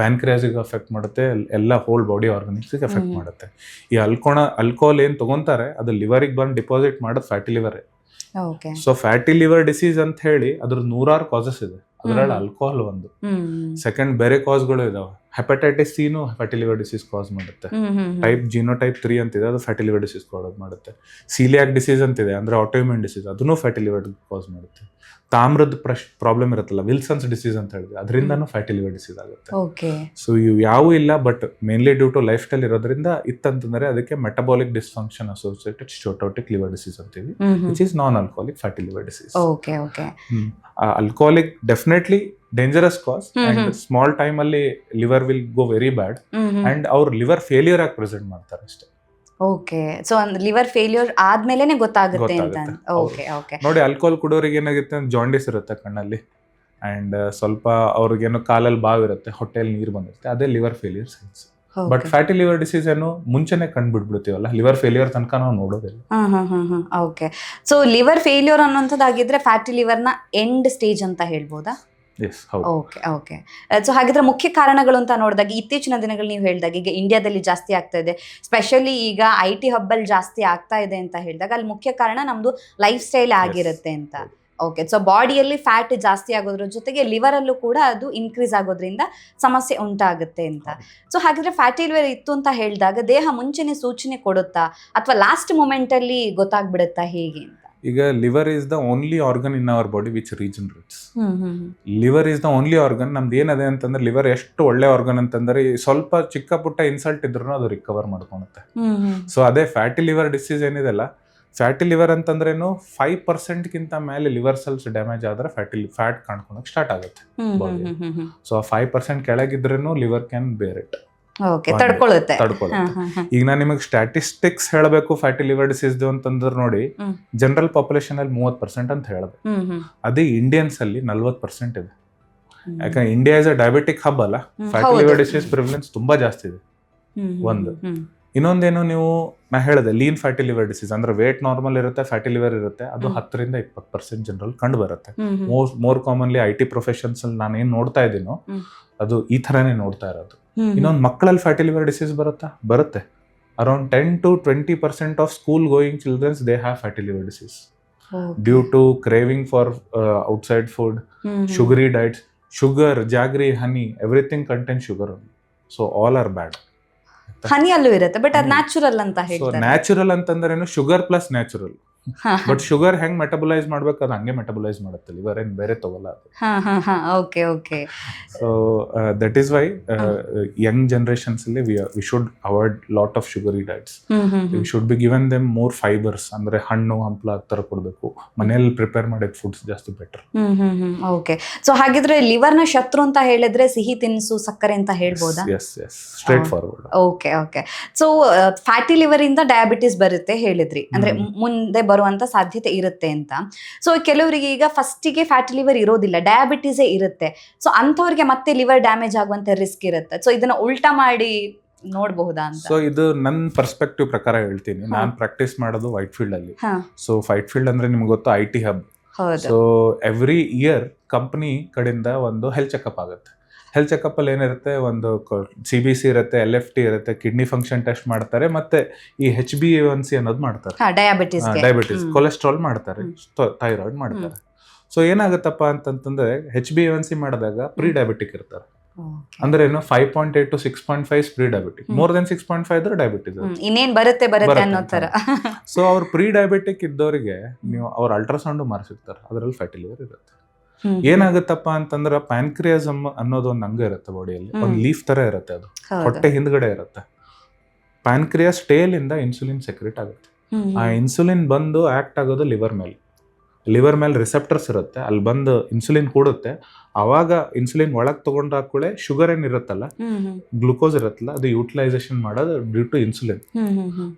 ಪ್ಯಾನ್ಕ್ರಿಯಾಸಿಗೂ ಎಫೆಕ್ಟ್ ಮಾಡುತ್ತೆ, ಎಲ್ಲ ಹೋಲ್ ಬಾಡಿ ಆರ್ಗನಿಕ್ಸ್ಗೆ ಎಫೆಕ್ಟ್ ಮಾಡುತ್ತೆ. ಈ ಆಲ್ಕೋಹಾಲ್ ಏನ್ ತಗೊಂತಾರೆ ಅದು ಲಿವರಿಗೆ ಬಂದು ಡಿಪಾಸಿಟ್ ಮಾಡೋದು fatty liver. So fatty liver disease ಅಂತ ಹೇಳಿ ಅದ್ರ 100 ಕಾಸಸ್ ಇದೆ, ಅದರಲ್ಲಿ ಆಲ್ಕೋಹಾಲ್ ಒಂದು. ಸೆಕೆಂಡ್ ಬೇರೆ ಕಾಸ್ಗಳು ಇದಾವೆ. Hepatitis C fatty liver disease ಕಾಸ್ ಮಾಡುತ್ತೆ. ಜೀನೋಟೈಪ್ 3 ಅಂತಿದೆ, ಅದು ಫ್ಯಾಟಿ ಲಿವರ್ ಡಿಸೀಸ್ ಕಾಸ್ ಮಾಡುತ್ತೆ. ಸೀಲಿಯಾಕ್ ಡಿಸೀಸ್ ಅಂತಿದೆ, ಅಂದ್ರೆ ಆಟೋಇಮ್ಯೂನ್ ಡಿಸೀಸ್, ಅದನ್ನು ಫ್ಯಾಟಿ ಲಿವರ್ ಕಾಸ್ ಮಾಡುತ್ತೆ. ತಾಮ್ರದ ಪ್ರಾಬ್ಲಮ್ ಇರುತ್ತಲ್ಲ, ವಿಲ್ಸನ್ಸ್ ಡಿಸೀಸ್ ಅಂತ ಹೇಳಿದ್ರೆ, ಅದರಿಂದನೂ ಫ್ಯಾಟಿ ಲಿವರ್ ಡಿಸೀಸ್ ಆಗುತ್ತೆ. ಸೊ ಇವು ಯಾವೂ ಇಲ್ಲ, but mainly due to lifestyle ಇರೋದ್ರಿಂದ ಇತ್ತಂತಂದ್ರೆ ಅದಕ್ಕೆ metabolic dysfunction associated steatotic liver disease ಅಂತೀವಿ, which is non alcoholic fatty liver disease. Alcoholic definitely dangerous cause, and small time ಅಲ್ಲಿ liver will go very bad, and ಅವ್ರ liver failure ಆಗಿ present ಮಾಡ್ತಾರೆ ಅಷ್ಟೇ. Okay, so liver failure ಆದ್ಮೇಲೆನೆ ಗೊತ್ತಾಗುತ್ತೆ ಅಂತ. ಗೊತ್ತಾಗುತ್ತೆ. Okay okay. ನೋಡಿ ಆಲ್ಕೋಹಾಲ್ ಕುಡೋರಿಗೆ ಏನಾಗುತ್ತೆ, ಜಾಂಡಿಸ್ ಇರುತ್ತೆ ಕಣ್ಣಲ್ಲಿ, ಅಂಡ್ ಸ್ವಲ್ಪ ಅವ್ರಿಗೇನೋ ಕಾಲಲ್ಲಿ ಬಾವಿರುತ್ತೆ, ಹೊಟ್ಟೆಯಲ್ಲಿ ನೀರು ಬಂದಿರುತ್ತೆ, ಅದೇ liver failure signs. But fatty liver disease ಏನು ಮುಂಚೆನೆ ಕಂಡುಬಿಡ್ಬಿಡ್ತೀವಲ್ಲ, ಲಿವರ್ ಫೇಲಿಯರ್ ತನಕ ನಾವು ನೋಡೋದಿಲ್ಲ. ಓಕೆ, ಸೊ ಲಿವರ್ ಫೇಲ್ಯೂರ್ ಅನ್ನೋಂಥದ್ದಾಗಿದ್ರೆ ಫ್ಯಾಟಿ ಲಿವರ್ನ ಎಂಡ್ ಸ್ಟೇಜ್ ಅಂತ ಹೇಳ್ಬೋದಾ? ಎಸ್, ಹೌದು. Okay okay. ಸೊ ಹಾಗಿದ್ರೆ ಮುಖ್ಯ ಕಾರಣಗಳು ಅಂತ ನೋಡಿದಾಗ ಇತ್ತೀಚಿನ ದಿನಗಳು ನೀವು ಹೇಳಿದಾಗ ಈಗ ಇಂಡಿಯಾದಲ್ಲಿ ಜಾಸ್ತಿ ಆಗ್ತಾ ಇದೆ, ಸ್ಪೆಷಲಿ ಈಗ IT ಹಬ್ಬಲ್ಲಿ ಜಾಸ್ತಿ ಆಗ್ತಾ ಇದೆ ಅಂತ ಹೇಳಿದಾಗ ಅಲ್ಲಿ ಮುಖ್ಯ ಕಾರಣ ನಮ್ದು ಲೈಫ್ ಸ್ಟೈಲ್ ಆಗಿರುತ್ತೆ ಅಂತ. ಓಕೆ, ಸೊ ಬಾಡಿಯಲ್ಲಿ ಫ್ಯಾಟ್ ಜಾಸ್ತಿ ಆಗೋದ್ರ ಜೊತೆಗೆ ಲಿವರಲ್ಲೂ ಕೂಡ ಅದು ಇನ್ಕ್ರೀಸ್ ಆಗೋದ್ರಿಂದ ಸಮಸ್ಯೆ ಉಂಟಾಗುತ್ತೆ ಅಂತ. ಸೊ ಹಾಗಿದ್ರೆ ಫ್ಯಾಟಿ ಲಿವರ್ ಇತ್ತು ಅಂತ ಹೇಳಿದಾಗ ದೇಹ ಮುಂಚೆನೆ ಸೂಚನೆ ಕೊಡುತ್ತಾ ಅಥವಾ ಲಾಸ್ಟ್ ಮೂಮೆಂಟಲ್ಲಿ ಗೊತ್ತಾಗ್ಬಿಡುತ್ತಾ, ಹೇಗೆ ಅಂತ? ಈಗ liver is the only organ in our body which regenerates. Liver is the only organ. ನಮ್ದು ಏನದೆ ಅಂತಂದ್ರೆ ಲಿವರ್ ಎಷ್ಟು ಒಳ್ಳೆ ಆರ್ಗನ್ ಅಂತಂದ್ರೆ ಸ್ವಲ್ಪ ಚಿಕ್ಕ ಪುಟ್ಟ ಇನ್ಸಲ್ಟ್ ಇದ್ರೂ ಅದು ರಿಕವರ್ ಮಾಡ್ಕೊಳುತ್ತೆ. ಸೊ ಅದೇ ಫ್ಯಾಟಿ ಲಿವರ್ ಡಿಸೀಸ್ ಏನಿದೆಲ್ಲ, ಫ್ಯಾಟಿ ಲಿವರ್ ಅಂತಂದ್ರೇನು 5%ಗಿಂತ ಮೇಲೆ ಲಿವರ್ ಸೆಲ್ಸ್ ಡ್ಯಾಮೇಜ್ ಆದ್ರೆ ಫ್ಯಾಟ್ ಕಾಣ್ಕೊಳಕ್ ಸ್ಟಾರ್ಟ್ ಆಗುತ್ತೆ. ಸೊ 5% ಕೆಳಗಿದ್ರೇನು ಲಿವರ್ ಕ್ಯಾನ್ ಬೇರ್ ಇಟ್, ತಡ್ಕೊಳ್ಳುತ್ತೆ. ಈಗ ನಾನು ನಿಮಗೆ ಸ್ಟ್ಯಾಟಿಸ್ಟಿಕ್ಸ್ ಹೇಳಬೇಕು ಫ್ಯಾಟಿ ಲಿವರ್ ಡಿಸೀಸ್ ಅಂತಂದ್ರೆ ನೋಡಿ, ಜನರಲ್ ಪಾಪ್ಯುಲೇಷನ್ ಅಲ್ಲಿ 30% ಅಂತ ಹೇಳಿದೆ, ಅದೇ ಇಂಡಿಯನ್ಸ್ ಅಲ್ಲಿ 40% ಇದೆ. ಯಾಕಂದ್ರೆ India is a diabetic hub ಅಲ್ಲ, ಫ್ಯಾಟಿ ಲಿವರ್ ಡಿಸೀಸ್ ಪ್ರಿವಿಲೆನ್ಸ್ ತುಂಬಾ ಜಾಸ್ತಿ ಇದೆ. ಒಂದು ಇನ್ನೊಂದೇನು, ನಾ ಹೇಳಿದೆ ಲೀನ್ ಫ್ಯಾಟಿ ಲಿವರ್ ಡಿಸೀಸ್ ಅಂದ್ರೆ ವೇಟ್ ನಾರ್ಮಲ್ ಇರುತ್ತೆ, ಫ್ಯಾಟಿ ಲಿವರ್ ಇರುತ್ತೆ, ಅದು 10-20% ಜನರಲ್ ಕಂಡು ಬರುತ್ತೆ. ಮೋರ್ ಕಾಮನ್ಲಿ IT ಪ್ರೊಫೆಷನ್ಸ್ ಅಲ್ಲಿ ನಾನು ಏನ್ ನೋಡ್ತಾ ಇದ್ದೀನೋ ಅದು ಈ ತರನೇ ನೋಡ್ತಾ ಇರೋದು. ಇನ್ನೊಂದು ಮಕ್ಕಳಲ್ಲಿ ಫ್ಯಾಟಿ ಲಿವರ್ ಡಿಸೀಸ್ ಬರುತ್ತೆ. Around 10-20% of school going childrens they have fatty liver disease due to craving for outside food, sugary diets. Sugar, jaggery, honey, everything contain sugar. So all are bad. ಹನಿಯಲ್ಲೂ ಇರುತ್ತೆ, but ಅದು natural ಅಂತ ಹೇಳ್ತಾರೆ. Natural ಅಂತಂದ್ರೆ sugar plus natural. But sugar ಹೆಂಗ್ metabolise ಮಾಡ್ಬೇಕು ಅದು ಹಂಗೆ ಮೆಟಬಲೈಸ್ ಮಾಡುತ್ತೆ, ಲಿವರ್ ಏನ್ ಬೇರೆ ತಗೋಲ್ಲ ಅದು. Okay okay. So that is why young generations ಅಲ್ಲಿ we should avoid lot of sugary diets. We should be given them more fibres, ಅಂದ್ರೆ ಹಣ್ಣು ಹಂಪಲ ಆ ತರ ಕೊಡ್ಬೇಕು. ಮನೆಯಲ್ಲಿ ಪ್ರಿಪೇರ್ ಮಾಡಿದ ಫುಡ್ಸ್ ಜಾಸ್ತಿ ಬೆಟರ್. ಓಕೆ, ಸೊ ಹಾಗಿದ್ರೆ ಲಿವರ್ ನ ಶತ್ರು ಅಂತ ಹೇಳಿದ್ರೆ ಸಿಹಿ ತಿನಿಸು, ಸಕ್ಕರೆ ಅಂತ ಹೇಳ್ಬೋದಾ? Yes yes, straight forward. Okay okay. So fatty liver ಇಂದ ಡಯಾಬಿಟಿಸ್ ಬರುತ್ತೆ ಹೇಳಿದ್ರಿ, ಅಂದ್ರೆ ಮುಂದೆ ಬರುವಂತ ಸಾಧ್ಯತೆ ಇರುತ್ತೆ ಅಂತ. ಸೊ ಕೆಲವರಿಗೆ ಈಗ ಫಸ್ಟಿಗೆ ಫ್ಯಾಟಿ ಲಿವರ್ ಇರೋದಿಲ್ಲ, ಡಯಾಬಿಟಿಸೇ ಇರುತ್ತೆ. ಸೊ ಅಂಥವ್ರಿಗೆ ಮತ್ತೆ ಲಿವರ್ ಡ್ಯಾಮೇಜ್ ಆಗುವಂತ ರಿಸ್ಕ್ ಇರುತ್ತೆ. ಸೊ ಇದನ್ನ ಉಲ್ಟಾ ಮಾಡಿ ನೋಡಬಹುದಾ ಅಂತ? ಸೊ ಇದು ನನ್ನ ಪರ್ಸ್ಪೆಕ್ಟಿವ್ ಪ್ರಕಾರ ಹೇಳ್ತೀನಿ. ನಾನು ಪ್ರಾಕ್ಟೀಸ್ ಮಾಡೋದು ವೈಟ್ ಫೀಲ್ಡ್ ಅಲ್ಲಿ. ಸೊ ವೈಟ್ ಫೀಲ್ಡ್ ಅಂದ್ರೆ ನಿಮ್ಗೆ ಗೊತ್ತು IT hub. So every year company ಕಡೆಯಿಂದ ಒಂದು ಹೆಲ್ತ್ ಚೆಕಪ್ ಆಗುತ್ತೆ. ಹೆಲ್ತ್ ಚೆಕಪ್ ಅಲ್ಲಿ ಏನಿರುತ್ತೆ, ಒಂದು CBC ಇರುತ್ತೆ, LFT ಇರುತ್ತೆ, ಕಿಡ್ನಿ ಫಂಕ್ಷನ್ ಟೆಸ್ಟ್ ಮಾಡ್ತಾರೆ, ಮತ್ತೆ ಈ HbA1c ಅನ್ನೋದು ಮಾಡ್ತಾರೆ, ಡಯಾಬಿಟಿಸ್, ಕೊಲೆಸ್ಟ್ರಾಲ್ ಮಾಡ್ತಾರೆ, ಥೈರಾಯ್ಡ್ ಮಾಡ್ತಾರೆ. ಸೊ ಏನಾಗುತ್ತಪ್ಪ ಅಂತಂತಂದ್ರೆ HbA1c ಮಾಡಿದಾಗ ಪ್ರೀ ಡಯಾಬಿಟಿಕ್ ಇರ್ತಾರೆ. ಅಂದ್ರೆ ಏನು 5.8 to 6.5 pre diabetic. More than 6.5 ಇದ್ರೆ ಡಯಾಬಿಟಿಸ್ ಇನ್ನೇನ್ ಬರುತ್ತೆ ಅನ್ನೋ ತರ. ಸೊ ಅವ್ರ ಪ್ರೀ ಡಯಾಬಿಟಿಕ್ ಇದ್ದವರಿಗೆ ನೀವು ಅವ್ರ ಅಲ್ಟ್ರಾಸೌಂಡ್ ಮಾಡಿಸಿರ್ತಾರೆ, ಅದರಲ್ಲಿ ಫ್ಯಾಟಿ ಲಿವರ್ ಇರುತ್ತೆ. ಏನಾಗುತ್ತಪ್ಪ ಅಂತಂದ್ರೆ ಪ್ಯಾನ್ಕ್ರಿಯಾಸಮ್ ಅನ್ನೋದು ಒಂದು ಅಂಗ ಇರುತ್ತೆ ಬಾಡಿಯಲ್ಲಿ, ಒಂದು ಲೀಫ್ ತರ ಇರುತ್ತೆ, ಅದು ಹೊಟ್ಟೆ ಹಿಂದ್ಗಡೆ ಇರುತ್ತೆ. ಪ್ಯಾನ್ಕ್ರಿಯಾಸ್ ಟೇಲ್ ಇಂದ ಇನ್ಸುಲಿನ್ ಸೆಕ್ರೆಟ್ ಆಗುತ್ತೆ. ಆ ಇನ್ಸುಲಿನ್ ಬಂದು ಆಕ್ಟ್ ಆಗೋದು ಲಿವರ್ ಮೇಲೆ ರಿಸೆಪ್ಟರ್ಸ್ ಇರುತ್ತೆ, ಅಲ್ಲಿ ಬಂದು ಇನ್ಸುಲಿನ್ ಕೂಡುತ್ತೆ. ಅವಾಗ ಇನ್ಸುಲಿನ್ ಒಳಗೆ ತಗೊಂಡಾಕೂಳೆ ಶುಗರ್ ಏನಿರುತ್ತಲ್ಲ, ಗ್ಲುಕೋಸ್ ಇರುತ್ತಲ್ಲ, ಅದು ಯೂಟಿಲೈಸೇಷನ್ ಮಾಡೋದು ಡ್ಯೂ ಟು ಇನ್ಸುಲಿನ್.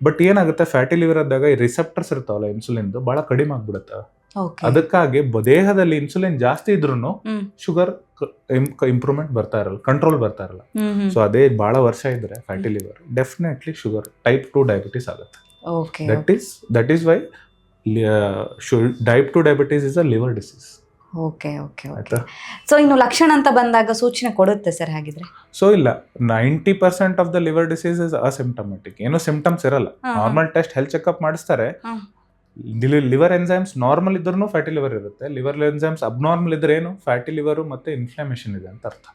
ಬಟ್ ಏನಾಗುತ್ತೆ, ಫ್ಯಾಟಿ ಲಿವರ್ ಆದಾಗ ಈ ರಿಸೆಪ್ಟರ್ಸ್ ಇರ್ತಾವಲ್ಲ ಇನ್ಸುಲಿನ್ ಬಹಳ ಕಡಿಮೆ ಆಗ್ಬಿಡುತ್ತೆ. ಅದಕ್ಕಾಗಿ ದೇಹದಲ್ಲಿ ಇನ್ಸುಲಿನ್ ಜಾಸ್ತಿ ಇದ್ರೂ ಶುಗರ್ ಇಂಪ್ರೂವ್ಮೆಂಟ್ ಬರ್ತಾ ಇರಲ್ಲ, ಕಂಟ್ರೋಲ್ ಬರ್ತಾ ಇರಲ್ಲ. ಸೊ ಅದೇ ಬಹಳ ವರ್ಷ ಇದ್ರೆ fatty liver definitely sugar type 2 diabetes ಆಗುತ್ತೆ. That is why type 2 diabetes is a liver disease. Okay okay okay. So ಇನ್ನು ಲಕ್ಷಣ ಅಂತ ಬಂದಾಗ ಸೂಚನೆ ಕೊಡುತ್ತೆ ಸರ್ ಹಾಗಿದ್ರೆ? ಸೊ ಇಲ್ಲ, 90% of the liver disease is asymptomatic. ಏನೋ ಸಿಂಪ್ಟಮ್ಸ್ ಇರಲ್ಲ. ನಾರ್ಮಲ್ ಟೆಸ್ಟ್ ಹೆಲ್ತ್ ಚೆಕ್ಅಪ್ ಮಾಡಿಸ್ತಾರೆ, ಲಿವರ್ ಎನ್ಸೈಮ್ಸ್ ನಾರ್ಮಲ್ ಇದ್ರೂ ಫ್ಯಾಟಿ ಲಿವರ್ ಇರುತ್ತೆ. ಲಿವರ್ ಎನ್ಸೈಮ್ಸ್ ಅಬ್ನಾರ್ಮಲ್ ಇದ್ರೆ ಏನು ಫ್ಯಾಟಿ ಲಿವರ್ ಮತ್ತೆ ಇನ್ಫ್ಲಮೇಷನ್ ಇದೆ ಅಂತ ಅರ್ಥ.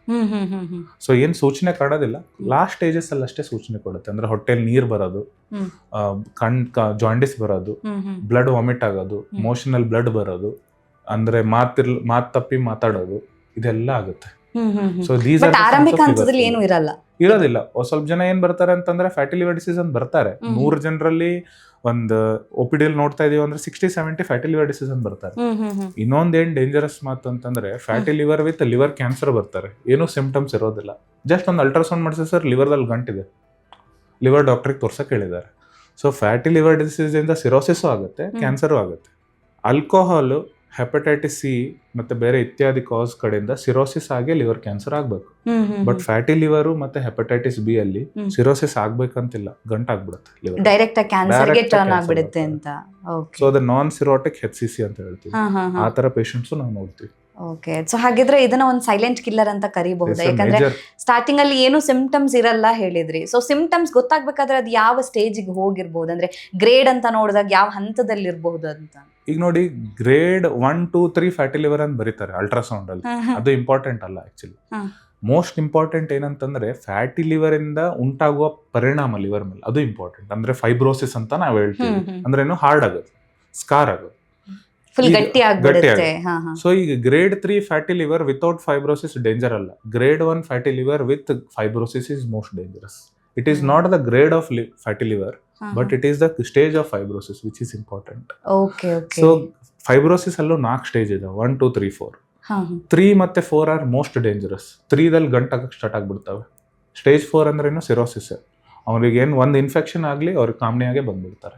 ಸೊ ಏನ್ ಸೂಚನೆ ಕಾಣೋದಿಲ್ಲ, ಲಾಸ್ಟ್ ಸ್ಟೇಜಸ್ ಅಲ್ಲಿ ಅಷ್ಟೇ ಸೂಚನೆ ಕೊಡುತ್ತೆ. ಅಂದ್ರೆ ಹೊಟ್ಟೆಲಿ ನೀರ್ ಬರೋದು, ಜಾಂಡಿಸ್ ಬರೋದು, ಬ್ಲಡ್ ವಾಮಿಟ್ ಆಗೋದು, ಮೋಷನಲ್ ಬ್ಲಡ್ ಬರೋದು, ಅಂದ್ರೆ ಮಾತ್ ತಪ್ಪಿ ಮಾತಾಡೋದು, ಇದೆಲ್ಲ ಆಗುತ್ತೆ. ಸೊ ದೀಸ್ ಆರಂಭಿಕ ಹಂತದಲ್ಲಿ ಏನು ಇರೋದಿಲ್ಲ. ಸ್ವಲ್ಪ ಜನ ಏನ್ ಬರ್ತಾರೆ ಅಂತಂದ್ರೆ ಫ್ಯಾಟಿ ಲಿವರ್ ಡಿಸೀಸ್ ಅಂತ ಬರ್ತಾರೆ. 100 ಜನರಲ್ಲಿ ಒಂದು OPD ನೋಡ್ತಾ ಇದೀವಿ ಅಂದ್ರೆ 60-70 ಫ್ಯಾಟಿ ಲಿವರ್ ಡಿಸೀಸ್ ಅಂತ ಬರ್ತಾರೆ. ಇನ್ನೊಂದೇನ್ ಡೇಂಜರಸ್ ಮಾತು ಅಂತಂದ್ರೆ fatty liver with liver cancer ಬರ್ತಾರೆ. ಏನೂ ಸಿಂಪ್ಟಮ್ಸ್ ಇರೋದಿಲ್ಲ, ಜಸ್ಟ್ ಒಂದು ಅಲ್ಟ್ರಾಸೌಂಡ್ ಮಾಡಿಸಿ ಸರ್ ಲಿವರ್ದಲ್ಲಿ ಗಂಟಿದೆ, ಲಿವರ್ ಡಾಕ್ಟರ್ಗೆ ತೋರ್ಸಕ್ ಹೇಳಿದ್ದಾರೆ. ಸೊ ಫ್ಯಾಟಿ ಲಿವರ್ ಡಿಸೀಸ್ ಇಂದ ಸಿರೋಸಿಸ್ ಆಗುತ್ತೆ, ಕ್ಯಾನ್ಸರು ಆಗುತ್ತೆ. ಆಲ್ಕೋಹಾಲ್, ಹೆಪಟೈಟಿಸ್ ಸಿ ಮತ್ತೆ ಬೇರೆ ಇತ್ಯಾದಿ ಕಾಸ್ ಕಡೆಯಿಂದ ಸಿರೋಸಿಸ್ ಆಗಿ ಲಿವರ್ ಕ್ಯಾನ್ಸರ್ ಆಗ್ಬೇಕು. ಬಟ್ ಫ್ಯಾಟಿ ಲಿವರ್ ಮತ್ತೆ ಹೆಪಟೈಟಿಸ್ ಬಿ ಅಲ್ಲಿ ಸಿರೋಸಿಸ್ ಆಗ್ಬೇಕಂತಿಲ್ಲ, ಗಂಟಾಗ್ಬಿಡುತ್ತೆ ಲಿವರ್, ಡೈರೆಕ್ಟ್ ಕ್ಯಾನ್ಸರ್ಗೆ ಟರ್ನ್ ಆಗ್ಬಿಡುತ್ತೆ ಅಂತ. ಸೊ ಅದು ನಾನ್ ಸಿರೋಟಿಕ್ HCC ಅಂತ ಹೇಳ್ತೀವಿ. ಆ ತರ ಪೇಷಂಟ್ಸ್ ನಾವು ನೋಡ್ತೀವಿ. ಓಕೆ, ಸೊ ಹಾಗಿದ್ರೆ ಇದನ್ನ ಒಂದು ಸೈಲೆಂಟ್ ಕಿಲ್ಲರ್ ಅಂತ ಕರಿಬಹುದು. ಯಾಕಂದ್ರೆ ಸ್ಟಾರ್ಟಿಂಗ್ ಅಲ್ಲಿ ಏನು ಸಿಂಪ್ಟಮ್ಸ್ ಇರಲ್ಲ ಹೇಳಿದ್ರಿ. ಸೊ ಸಿಂಪ್ಟಮ್ಸ್ ಗೊತ್ತಾಗ್ಬೇಕಾದ್ರೆ ಅದು ಯಾವ ಸ್ಟೇಜಿಗೆ ಹೋಗಿರ್ಬೋದು, ಅಂದ್ರೆ ಗ್ರೇಡ್ ಅಂತ ನೋಡಿದಾಗ ಯಾವ ಹಂತದಲ್ಲಿ ಇರಬಹುದು ಅಂತ? ಈಗ ನೋಡಿ, ಗ್ರೇಡ್ 1, 2, 3 ಫ್ಯಾಟಿ ಲಿವರ್ ಅಂತ ಬರೀತಾರೆ ಅಲ್ಟ್ರಾಸೌಂಡ್ ಅಲ್ಲಿ. ಅದು ಇಂಪಾರ್ಟೆಂಟ್ ಅಲ್ಲ ಆಕ್ಚುಲಿ. ಮೋಸ್ಟ್ ಇಂಪಾರ್ಟೆಂಟ್ ಏನಂತಂದ್ರೆ ಫ್ಯಾಟಿ ಲಿವರ್ ಇಂದ ಉಂಟಾಗುವ ಪರಿಣಾಮ ಲಿವರ್ ಮೇಲೆ, ಅದು ಇಂಪಾರ್ಟೆಂಟ್. ಅಂದ್ರೆ ಫೈಬ್ರೋಸಿಸ್ ಅಂತ ನಾವು ಹೇಳ್ತೀವಿ. ಅಂದ್ರೆ ಏನು ಹಾರ್ಡ್ ಆಗುತ್ತೆ, ಸ್ಕಾರ್ ಆಗುತ್ತೆ, ಫುಲ್ ಗಟ್ಟಿ ಆಗ್ಬಿಡುತ್ತೆ. ಸೊ ಈಗ grade 3 fatty liver without fibrosis danger ಅಲ್ಲ. Grade 1 fatty liver with fibrosis is most dangerous. It is not the grade of fatty liver, but it is the stage of fibrosis which is important. So fibrosis ಅಲ್ಲೂ 4 stage ಇದೆ, 1, 2, 3, 4. 3 ಮತ್ತೆ 4 R most dangerous. 3 ದಲ್ಲಿ ಗಂಟಾಗಕ್ಕೆ start ಆಗ್ಬಿಡ್ತವೆ. Stage 4 ಅಂದ್ರೆ ಏನು, cirrhosis. ಅವ್ರಿಗೆ ಏನ್ ಒಂದು infection ಆಗ್ಲಿ ಅವ್ರಿಗೆ ಕಾಮಣಿಯಾಗೆ ಬಂದ್ಬಿಡ್ತಾರೆ.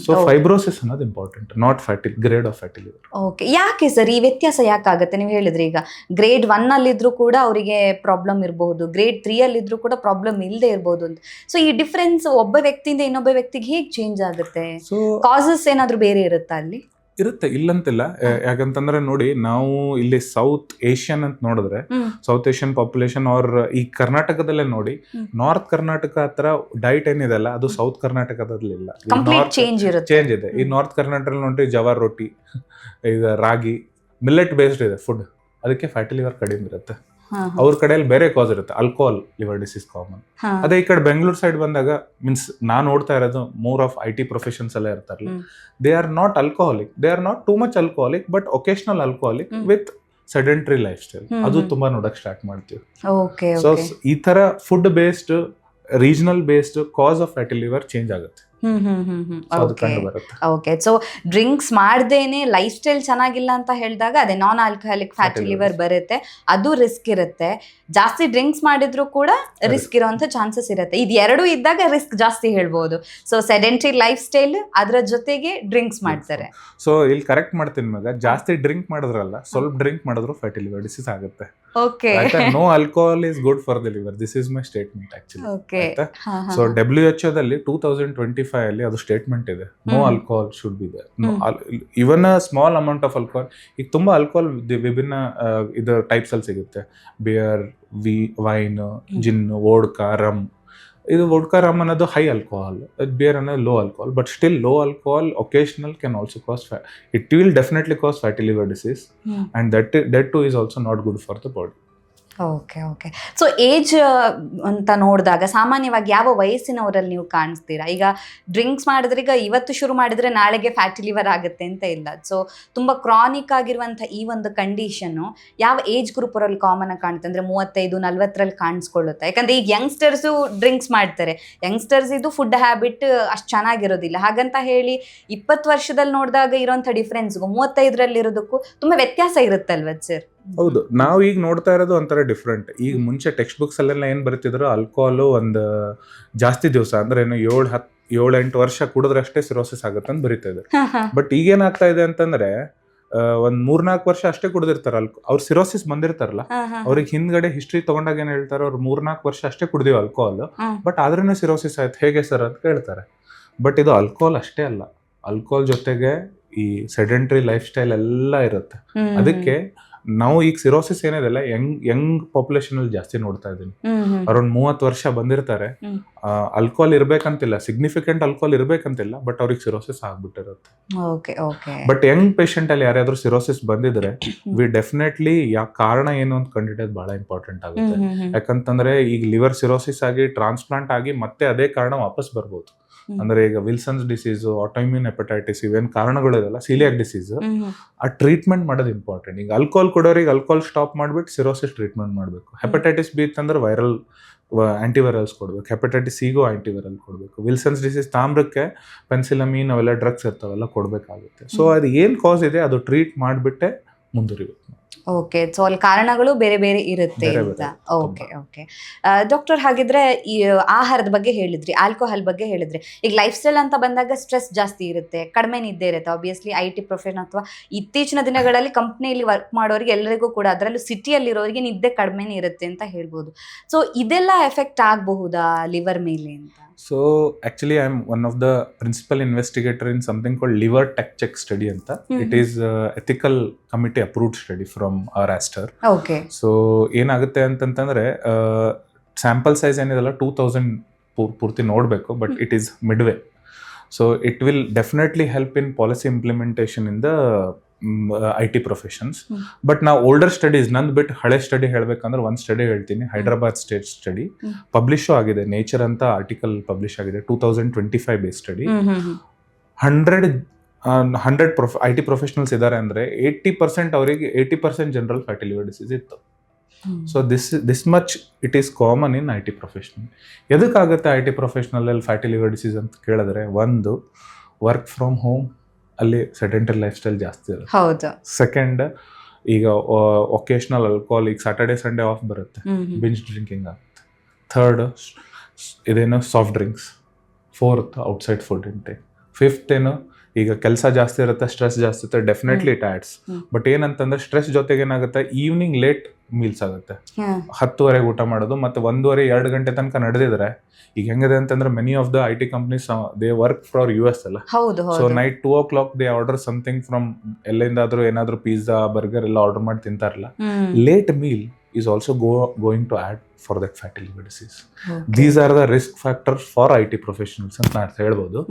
ಸೊ ಫೈಬ್ರೋಸಿಸ್ ಅನ್ನೋದು important, not fatty grade of fatty liver. Okay, ಯಾಕೆ ಸರ್ ಈ ವ್ಯತ್ಯಾಸ ಯಾಕಾಗುತ್ತೆ? ನೀವು ಹೇಳಿದ್ರಿ ಈಗ ಗ್ರೇಡ್ 1 ಅಲ್ಲಿ ಇದ್ರೂ ಕೂಡ ಅವರಿಗೆ ಪ್ರಾಬ್ಲಮ್ ಇರಬಹುದು, ಗ್ರೇಡ್ 3 ಅಲ್ಲಿ ಇದ್ರೂ ಕೂಡ ಪ್ರಾಬ್ಲಮ್ ಇಲ್ಲದೆ ಇರಬಹುದು ಅಂತ. ಸೊ ಈ ಡಿಫ್ರೆನ್ಸ್ ಒಬ್ಬ ವ್ಯಕ್ತಿಯಿಂದ ಇನ್ನೊಬ್ಬ ವ್ಯಕ್ತಿಗೆ ಹೇಗೆ ಚೇಂಜ್ ಆಗುತ್ತೆ? ಕಾಸಸ್ ಏನಾದ್ರೂ ಬೇರೆ ಇರುತ್ತಾ ಅಲ್ಲಿ? ಇರುತ್ತೆ, ಇಲ್ಲಂತಿಲ್ಲ. ಯಾಕಂತಂದ್ರೆ ನೋಡಿ, ನಾವು ಇಲ್ಲಿ ಸೌತ್ ಏಷ್ಯನ್ ಅಂತ ನೋಡಿದ್ರೆ, ಸೌತ್ ಏಷ್ಯನ್ ಪಾಪ್ಯುಲೇಷನ್ ಅವ್ರ ಈ ಕರ್ನಾಟಕದಲ್ಲೇ ನೋಡಿ, ನಾರ್ತ್ ಕರ್ನಾಟಕ ಹತ್ರ ಡೈಟ್ ಏನಿದೆಲ್ಲ ಅದು ಸೌತ್ ಕರ್ನಾಟಕದಲ್ಲಿ ಇಲ್ಲ, ಚೇಂಜ್ ಇದೆ. ಈ ನಾರ್ತ್ ಕರ್ನಾಟಕದಲ್ಲಿ ನೋಡಿ ಜವಾರ್ ರೊಟ್ಟಿ, ಈಗ ರಾಗಿ, ಮಿಲ್ಲೆಟ್ ಬೇಸ್ಡ್ ಇದೆ ಫುಡ್, ಅದಕ್ಕೆ ಫ್ಯಾಟಿ ಲಿವರ್ ಕಡಿಮೆ ಇರುತ್ತೆ. ಅವ್ರ ಕಡೆಯಲ್ಲಿ ಬೇರೆ ಕಾಸ್ ಇರುತ್ತೆ, ಆಲ್ಕೋಹಾಲ್ ಲಿವರ್ ಡಿಸೀಸ್ ಕಾಮನ್. ಅದೇ ಈ ಕಡೆ ಬೆಂಗಳೂರು ಸೈಡ್ ಬಂದಾಗ, ಮೀನ್ಸ್ ನಾನ್ ನೋಡ್ತಾ ಇರೋದು ಮೋರ್ ಆಫ್ IT ಪ್ರೊಫೆಷನ್ಸ್ ಎಲ್ಲ ಇರ್ತಾರಲ್ಲ, they are not alcoholic, they are not too much alcoholic, but occasional alcoholic with sedentary lifestyle. ಅದು ತುಂಬಾ ನೋಡಕ್ ಸ್ಟಾರ್ಟ್ ಮಾಡ್ತೀವಿ. ಸೊ ಈ ತರ food based, regional based cause of fatty liver change ಆಗುತ್ತೆ. ಓಕೆ, ಸೊ ಡ್ರಿಂಕ್ಸ್ ಮಾಡ್ದೇನೆ ಲೈಫ್ ಸ್ಟೈಲ್ ಚೆನ್ನಾಗಿಲ್ಲ ಅಂತ ಹೇಳಿದಾಗ ಅದೇ ನಾನ್ ಆಲ್ಕೋಹಾಲಿಕ್ ಫ್ಯಾಟಿ ಲಿವರ್ ಬರುತ್ತೆ, ಅದು ರಿಸ್ಕ್ ಇರುತ್ತೆ. ಜಾಸ್ತಿ ಡ್ರಿಂಕ್ಸ್ ಮಾಡಿದ್ರು ಕೂಡ ರಿಸ್ಕ್ ಇರುವಂತ ಚಾನ್ಸಸ್ ಇರುತ್ತೆ. ಇದು ಎರಡು ಇದ್ದಾಗ ರಿಸ್ಕ್ ಜಾಸ್ತಿ ಹೇಳ್ಬೋದು. ಸೊ ಸೆಡೆಂಟರಿ ಲೈಫ್ ಸ್ಟೈಲ್ ಅದರ ಜೊತೆಗೆ ಡ್ರಿಂಕ್ಸ್ ಮಾಡ್ತಾರೆ. ಸೊ ಇಲ್ಲಿ ಕರೆಕ್ಟ್ ಮಾಡ್ತೀನಿ ಮಗ, ಜಾಸ್ತಿ ಡ್ರಿಂಕ್ ಮಾಡಿದ್ರಲ್ಲ, ಸ್ವಲ್ಪ ಡ್ರಿಂಕ್ ಮಾಡಿದ್ರು ಫ್ಯಾಟಿ ಲಿವರ್ ಡಿಸೀಸ್ ಆಗುತ್ತೆ. Okay, no alcohol is good for the liver, this is my statement actually. So WHO ದಲ್ಲಿ 2025 ಅಲ್ಲಿ ಅದು ಸ್ಟೇಟ್ಮೆಂಟ್ ಇದೆ, no alcohol should be there. Even small amount of alcohol. ಈಗ ತುಂಬಾ ಆಲ್ಕೋಹಾಲ್ ವಿಭಿನ್ನ ಇದರ ಟೈಪ್ಸ್ ಅಲ್ಲಿ ಸಿಗುತ್ತೆ. Beer, wine, gin, vodka, rum. ಇದು ವೋಡ್ಕಾ, ರಮ್ ಅನ್ನೋದು ಹೈ ಆಲ್ಕೋಹಾಲ್, ಬಿಯರ್ ಅನ್ನೋದು low alcohol. But still low alcohol occasional can also cos it will definitely cause fatty liver disease, and that too is also not good for the body. Okay okay, so age ಅಂತ ನೋಡಿದಾಗ ಸಾಮಾನ್ಯವಾಗಿ ಯಾವ ವಯಸ್ಸಿನವರಲ್ಲಿ ನೀವು ಕಾಣಿಸ್ತೀರಾ? ಈಗ drinks ಮಾಡಿದ್ರೆ, ಈಗ ಇವತ್ತು ಶುರು ಮಾಡಿದ್ರೆ ನಾಳೆಗೆ ಫ್ಯಾಟಿ ಲಿವರ್ ಆಗುತ್ತೆ ಅಂತ ಇಲ್ಲ. ಸೊ ತುಂಬ ಕ್ರಾನಿಕ್ ಆಗಿರುವಂಥ ಈ ಒಂದು ಕಂಡೀಷನ್ನು ಯಾವ ಏಜ್ ಗ್ರೂಪ್ ಅವರಲ್ಲಿ ಕಾಮನ್ ಆಗಿ ಕಾಣುತ್ತೆ? ಅಂದರೆ 35-40ರಲ್ಲಿ ಕಾಣಿಸ್ಕೊಳ್ಳುತ್ತೆ. ಯಾಕಂದರೆ ಈಗ ಯಂಗ್ಸ್ಟರ್ಸು ಡ್ರಿಂಕ್ಸ್ ಮಾಡ್ತಾರೆ, ಯಂಗ್ಸ್ಟರ್ಸ್ ಇದು ಫುಡ್ ಹ್ಯಾಬಿಟ್ ಅಷ್ಟು ಚೆನ್ನಾಗಿರೋದಿಲ್ಲ. ಹಾಗಂತ ಹೇಳಿ 20 ವರ್ಷದಲ್ಲಿ ನೋಡಿದಾಗ ಇರೋಂಥ ಡಿಫ್ರೆನ್ಸ್ಗೂ 35ರಲ್ಲಿ ಇರೋದಕ್ಕೂ ತುಂಬ ವ್ಯತ್ಯಾಸ ಇರುತ್ತಲ್ವ ಸರ್? ಹೌದು, ನಾವು ಈಗ ನೋಡ್ತಾ ಇರೋದು ಒಂಥರ ಡಿಫ್ರೆಂಟ್. ಈಗ ಮುಂಚೆ ಟೆಕ್ಸ್ಟ್ ಬುಕ್ಸ್ ಅಲ್ಲೆಲ್ಲ ಏನ್ ಬರೀತಿದ್ರು, ಆಲ್ಕೋಹಾಲು ಒಂದು ಜಾಸ್ತಿ ದಿವಸ ಅಂದ್ರೆ ಏನು 7-8 ವರ್ಷ ಕುಡಿದ್ರೆ ಅಷ್ಟೇ ಸಿರೋಸಿಸ್ ಆಗುತ್ತೆ ಅಂತ ಬರೀತಾ ಇದ್ರು. ಬಟ್ ಈಗೇನಾಗ್ತಾ ಇದೆ ಅಂತಂದ್ರೆ, ಒಂದ್ 3-4 ವರ್ಷ ಅಷ್ಟೇ ಕುಡಿದಿರ್ತಾರ ಅವ್ರು ಸಿರೋಸಿಸ್ ಬಂದಿರ್ತಾರಲ್ಲ, ಅವ್ರಿಗೆ ಹಿಂದ್ಗಡೆ ಹಿಸ್ಟ್ರಿ ತಗೊಂಡಾಗ ಏನ್ ಹೇಳ್ತಾರೆ, ಅವ್ರು 3-4 ವರ್ಷ ಅಷ್ಟೇ ಕುಡಿದೀವಿ ಆಲ್ಕೋಹಾಲ್, ಬಟ್ ಆದ್ರೂ ಸಿರೋಸಿಸ್ ಆಯ್ತು, ಹೇಗೆ ಸರ್ ಅಂತ ಕೇಳ್ತಾರೆ. ಬಟ್ ಇದು ಆಲ್ಕೋಹಾಲ್ ಅಷ್ಟೇ ಅಲ್ಲ, ಆಲ್ಕೋಹಾಲ್ ಜೊತೆಗೆ ಈ ಸೆಡೆಂಟ್ರಿ ಲೈಫ್ ಸ್ಟೈಲ್ ಎಲ್ಲ ಇರುತ್ತೆ. ಅದಕ್ಕೆ ನಾವು ಈಗ ಸಿರೋಸಿಸ್ ಏನಿದೆಲ್ಲ ಯಂಗ್ ಪಾಪ್ಯುಲೇಷನ್ ಅಲ್ಲಿ ಜಾಸ್ತಿ ನೋಡ್ತಾ ಇದೀನಿ. ಅರೌಂಡ್ 30 ವರ್ಷ ಬಂದಿರ್ತಾರೆ, ಆಲ್ಕೋಹಾಲ್ ಇರ್ಬೇಕಂತಿಲ್ಲ, ಸಿಗ್ನಿಫಿಕೆಂಟ್ ಆಲ್ಕೋಹಾಲ್ ಇರ್ಬೇಕಂತಿಲ್ಲ, ಬಟ್ ಅವ್ರಿಗೆ ಸಿರೋಸಿಸ್ ಆಗ್ಬಿಟ್ಟಿರುತ್ತೆ. ಬಟ್ ಯಂಗ್ ಪೇಷಂಟ್ ಅಲ್ಲಿ ಯಾರ್ಯಾದ್ರು ಸಿರೋಸಿಸ್ ಬಂದಿದ್ರೆ, ವಿ ಡೆಫಿನೆಟ್ಲಿ ಕಾರಣ ಏನು ಅಂತ ಕಂಡಿಡಿಯೋದು ಬಹಳ ಇಂಪಾರ್ಟೆಂಟ್ ಆಗುತ್ತೆ. ಯಾಕಂತಂದ್ರೆ ಈಗ ಲಿವರ್ ಸಿರೋಸಿಸ್ ಆಗಿ ಟ್ರಾನ್ಸ್ಪ್ಲಾಂಟ್ ಆಗಿ ಮತ್ತೆ ಅದೇ ಕಾರಣ ವಾಪಸ್ ಬರ್ಬೋದು. ಅಂದ್ರೆ ಈಗ ವಿಲ್ಸನ್ಸ್ ಡಿಸೀಸ್, ಆಟೋಇಮ್ಯೂನ್ ಹೆಪಟೈಟಿಸ್, ಇವೇನ್ ಕಾರಣಗಳಿದೆಲ್ಲ, ಸೀಲಿಯಾಕ್ ಡಿಸೀಸ್, ಆ ಟ್ರೀಟ್ಮೆಂಟ್ ಮಾಡೋದು ಇಂಪಾರ್ಟೆಂಟ್. ಈಗ ಆಲ್ಕೋಹಾಲ್ ಕೊಡೋರಿಗೆ ಆಲ್ಕೋಹಾಲ್ ಸ್ಟಾಪ್ ಮಾಡ್ಬಿಟ್ಟು ಸಿರೋಸಿಸ್ ಟ್ರೀಟ್ಮೆಂಟ್ ಮಾಡಬೇಕು. ಹೆಪಟೈಟಿಸ್ ಬಿ ಇತ್ತಂದ್ರೆ ವೈರಲ್ ಆಂಟಿವೈರಲ್ಸ್ ಕೊಡ್ಬೇಕು, ಹೆಪಟೈಟಿಸ್ ಸಿಗೂ ಆಂಟಿವೈರಲ್ ಕೊಡಬೇಕು. ವಿಲ್ಸನ್ಸ್ ಡಿಸೀಸ್ ತಾಮ್ರಕ್ಕೆ ಪೆನ್ಸಿಲಮೀನ್ ಅವೆಲ್ಲ ಡ್ರಗ್ಸ್ ಇರ್ತಾವೆಲ್ಲ ಕೊಡಬೇಕಾಗುತ್ತೆ. ಸೊ ಅದು ಏನ್ ಕಾಸ್ ಇದೆ ಅದು ಟ್ರೀಟ್ ಮಾಡಿಬಿಟ್ಟೆ ಮುಂದುವರಿಬೇಕು. ಓಕೆ, ಸೊ ಅಲ್ಲಿ ಕಾರಣಗಳು ಬೇರೆ ಬೇರೆ ಇರುತ್ತೆ ಬೇರೆ ಅಂತ. ಬೇರೆ, ಓಕೆ ಓಕೆ ಡಾಕ್ಟರ್, ಹಾಗಿದ್ರೆ ಈ ಆಹಾರದ ಬಗ್ಗೆ ಹೇಳಿದ್ರಿ, ಆಲ್ಕೋಹಾಲ್ ಬಗ್ಗೆ ಹೇಳಿದ್ರಿ. ಈಗ ಲೈಫ್ ಸ್ಟೈಲ್ ಅಂತ ಬಂದಾಗ ಸ್ಟ್ರೆಸ್ ಜಾಸ್ತಿ ಇರುತ್ತೆ, ಕಡಿಮೆ ನಿದ್ದೆ ಇರುತ್ತೆ. ಆಬ್ವಿಯಸ್ಲಿ IT ಪ್ರೊಫೆಷನ್ ಅಥವಾ ಇತ್ತೀಚಿನ ದಿನಗಳಲ್ಲಿ ಕಂಪ್ನಿಯಲ್ಲಿ ವರ್ಕ್ ಮಾಡೋರಿಗೆ ಎಲ್ಲರಿಗೂ ಕೂಡ, ಅದರಲ್ಲೂ ಸಿಟಿಯಲ್ಲಿರೋರಿಗೆ ನಿದ್ದೆ ಕಡಿಮೆನೇ ಇರುತ್ತೆ ಅಂತ ಹೇಳ್ಬೋದು. ಸೊ ಇದೆಲ್ಲ ಎಫೆಕ್ಟ್ ಆಗಬಹುದಾ ಲಿವರ್ ಮೇಲೆ ಅಂತ? So actually I am one of the principal investigator in something called liver tech check study ಅಂತ. It is ethical committee approved study from our Aster. Okay. So ಏನಾಗುತ್ತೆ ಅಂತಂತಂದ್ರೆ ಸ್ಯಾಂಪಲ್ ಸೈಜ್ ಏನಿದೆಲ್ಲ 2000 ಪೂರ್ತಿ ನೋಡಬೇಕು, but it is midway. So it will definitely help in policy implementation in the IT professions. But ನಾವು older studies, ನಂದು ಬಿಟ್ಟು ಹಳೆ study ಹೇಳ್ಬೇಕಂದ್ರೆ ಒಂದು ಸ್ಟಡಿ ಹೇಳ್ತೀನಿ. ಹೈದರಾಬಾದ್ ಸ್ಟೇಟ್ ಸ್ಟಡಿ ಪಬ್ಲಿಷ್ ಆಗಿದೆ, ನೇಚರ್ ಅಂತ ಆರ್ಟಿಕಲ್ ಪಬ್ಲಿಷ್ ಆಗಿದೆ, 2025 ಬೇಸ್ ಸ್ಟಡಿ. 100 IT ಪ್ರೊಫೆಷನಲ್ಸ್ ಇದ್ದಾರೆ ಅಂದ್ರೆ 80% ಅವರಿಗೆ 80% ಜನರಲ್ ಫ್ಯಾಟಿ ಲಿವರ್ ಡಿಸೀಸ್ ಇತ್ತು. So this much it is common in IT professional. ಎದಕ್ಕಾಗುತ್ತೆ IT ಪ್ರೊಫೆಷನಲ್ ಅಲ್ಲಿ ಫ್ಯಾಟಿ ಲಿವರ್ ಡಿಸೀಸ್ ಅಂತ ಕೇಳಿದ್ರೆ, ಒಂದು ವರ್ಕ್ ಫ್ರಮ್ ಹೋಮ್, ಅಲ್ಲಿ ಸೆಡೆಂಟರಿ ಲೈಫ್ ಸ್ಟೈಲ್ ಜಾಸ್ತಿ ಇರುತ್ತೆ. ಹೌದು. ಸೆಕೆಂಡ್, ಈಗ ಒಕೇಶನಲ್ ಆಲ್ಕೋಹಾಲ್, ಈಗ ಸ್ಯಾಟರ್ಡೆ ಸಂಡೇ ಆಫ್ ಬರುತ್ತೆ, ಬಿಂಜ್ ಡ್ರಿಂಕಿಂಗ್ ಆಗುತ್ತೆ. ಥರ್ಡ್, ಇದೇನು soft drinks. Fourth, outside food intake. Fifth ಏನು, ಈಗ ಕೆಲಸ ಜಾಸ್ತಿ ಇರುತ್ತೆ, ಸ್ಟ್ರೆಸ್ ಜಾಸ್ತಿ ಇರುತ್ತೆ, ಡೆಫಿನೆಟ್ಲಿ ಇಟ್ ಆಡ್ಸ್. ಬಟ್ ಏನಂತಂದ್ರೆ ಸ್ಟ್ರೆಸ್ ಜೊತೆಗೆ ಏನಾಗುತ್ತೆ, ಈವ್ನಿಂಗ್ ಲೇಟ್ ಮೀಲ್ಸ್ ಆಗುತ್ತೆ. 10:30 ಊಟ ಮಾಡೋದು, ಮತ್ತೆ 1:30-2 ಗಂಟೆ ತನಕ ನಡೆದಿದ್ರೆ, ಈಗ ಹೆಂಗಿದೆ ಅಂತಂದ್ರೆ many of the IT companies they work for US ಅಲ್ಲ. So night 2 o'clock they order something from ಎಲ್ಲಿಂದಾದ್ರೂ ಏನಾದ್ರೂ ಪಿಜ್ಜಾ ಬರ್ಗರ್ ಎಲ್ಲ ಆರ್ಡರ್ ಮಾಡಿ ತಿಂತಾರಲ್ಲ. Late meal is also going to add for that fatty liver disease. These are the risk factors for IT professionals ಅಂತ ನಾನು ಹೇಳ್ಬೋದು.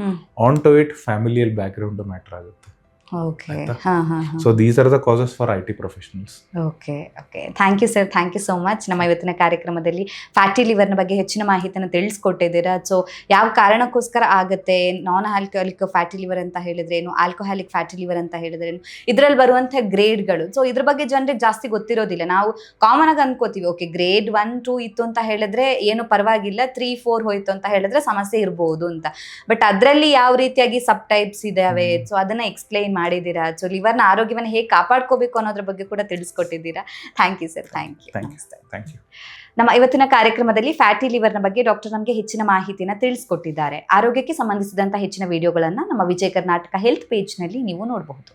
On to it, familial background matter ಆಗುತ್ತೆ. Okay. So these are the causes for IT professionals. Okay okay thank you sir, thank you so much. ನಮ್ಮ ಇವತ್ತಿನ ಕಾರ್ಯಕ್ರಮದಲ್ಲಿ fatty ಲಿವರ್ನ ಬಗ್ಗೆ ಹೆಚ್ಚಿನ ಮಾಹಿತಿಯನ್ನು ತಿಳಿಸ್ಕೊಟ್ಟಿದ್ದೀರಾ. ಸೊ ಯಾವ ಕಾರಣಕ್ಕೋಸ್ಕರ ಆಗುತ್ತೆ, ನಾನ್ ಆಲ್ಕೋಹಾಲಿಕ್ ಫ್ಯಾಟಿ ಲಿವರ್ ಅಂತ ಹೇಳಿದ್ರೇನು, ಆಲ್ಕೋಹಾಲಿಕ್ ಫ್ಯಾಟಿ ಲಿವರ್ ಅಂತ ಹೇಳಿದ್ರೇನು, ಇದರಲ್ಲಿ ಬರುವಂಥ ಗ್ರೇಡ್ಗಳು. ಸೊ ಇದ್ರ ಬಗ್ಗೆ ಜನರಿಗೆ ಜಾಸ್ತಿ ಗೊತ್ತಿರೋದಿಲ್ಲ. ನಾವು ಕಾಮನ್ ಆಗಿ ಅನ್ಕೋತೀವಿ, ಓಕೆ ಗ್ರೇಡ್ 1, 2 ಇತ್ತು ಅಂತ ಹೇಳಿದ್ರೆ ಏನು ಪರವಾಗಿಲ್ಲ, 3, 4 ಹೋಯ್ತು ಅಂತ ಹೇಳಿದ್ರೆ ಸಮಸ್ಯೆ ಇರ್ಬೋದು ಅಂತ. ಬಟ್ ಅದರಲ್ಲಿ ಯಾವ ರೀತಿಯಾಗಿ ಸಬ್ ಟೈಪ್ಸ್ ಇದಾವೆ, ಸೊ ಅದನ್ನ ಎಕ್ಸ್ಪ್ಲೈನ್ ಮಾಡಿದ್ದೀರಾ. ಸೊ ಲಿವರ್ನ ಆರೋಗ್ಯವನ್ನು ಹೇಗೆ ಕಾಪಾಡ್ಕೋಬೇಕು ಅನ್ನೋದ್ರ ಬಗ್ಗೆ ಕೂಡ ತಿಳಿಸ್ಕೊಟ್ಟಿದ್ದೀರಾ. Thank you sir, thank you. ನಮ್ಮ ಇವತ್ತಿನ ಕಾರ್ಯಕ್ರಮದಲ್ಲಿ ಫ್ಯಾಟಿ ಲಿವರ್ನ ಬಗ್ಗೆ ಡಾಕ್ಟರ್ ನಮಗೆ ಹೆಚ್ಚಿನ ಮಾಹಿತಿನ ತಿಳಿಸ್ಕೊಟ್ಟಿದ್ದಾರೆ. ಆರೋಗ್ಯಕ್ಕೆ ಸಂಬಂಧಿಸಿದಂಥ ಹೆಚ್ಚಿನ ವಿಡಿಯೋಗಳನ್ನು ನಮ್ಮ ವಿಜಯ ಕರ್ನಾಟಕ ಹೆಲ್ತ್ ಪೇಜ್ನಲ್ಲಿ ನೀವು ನೋಡಬಹುದು.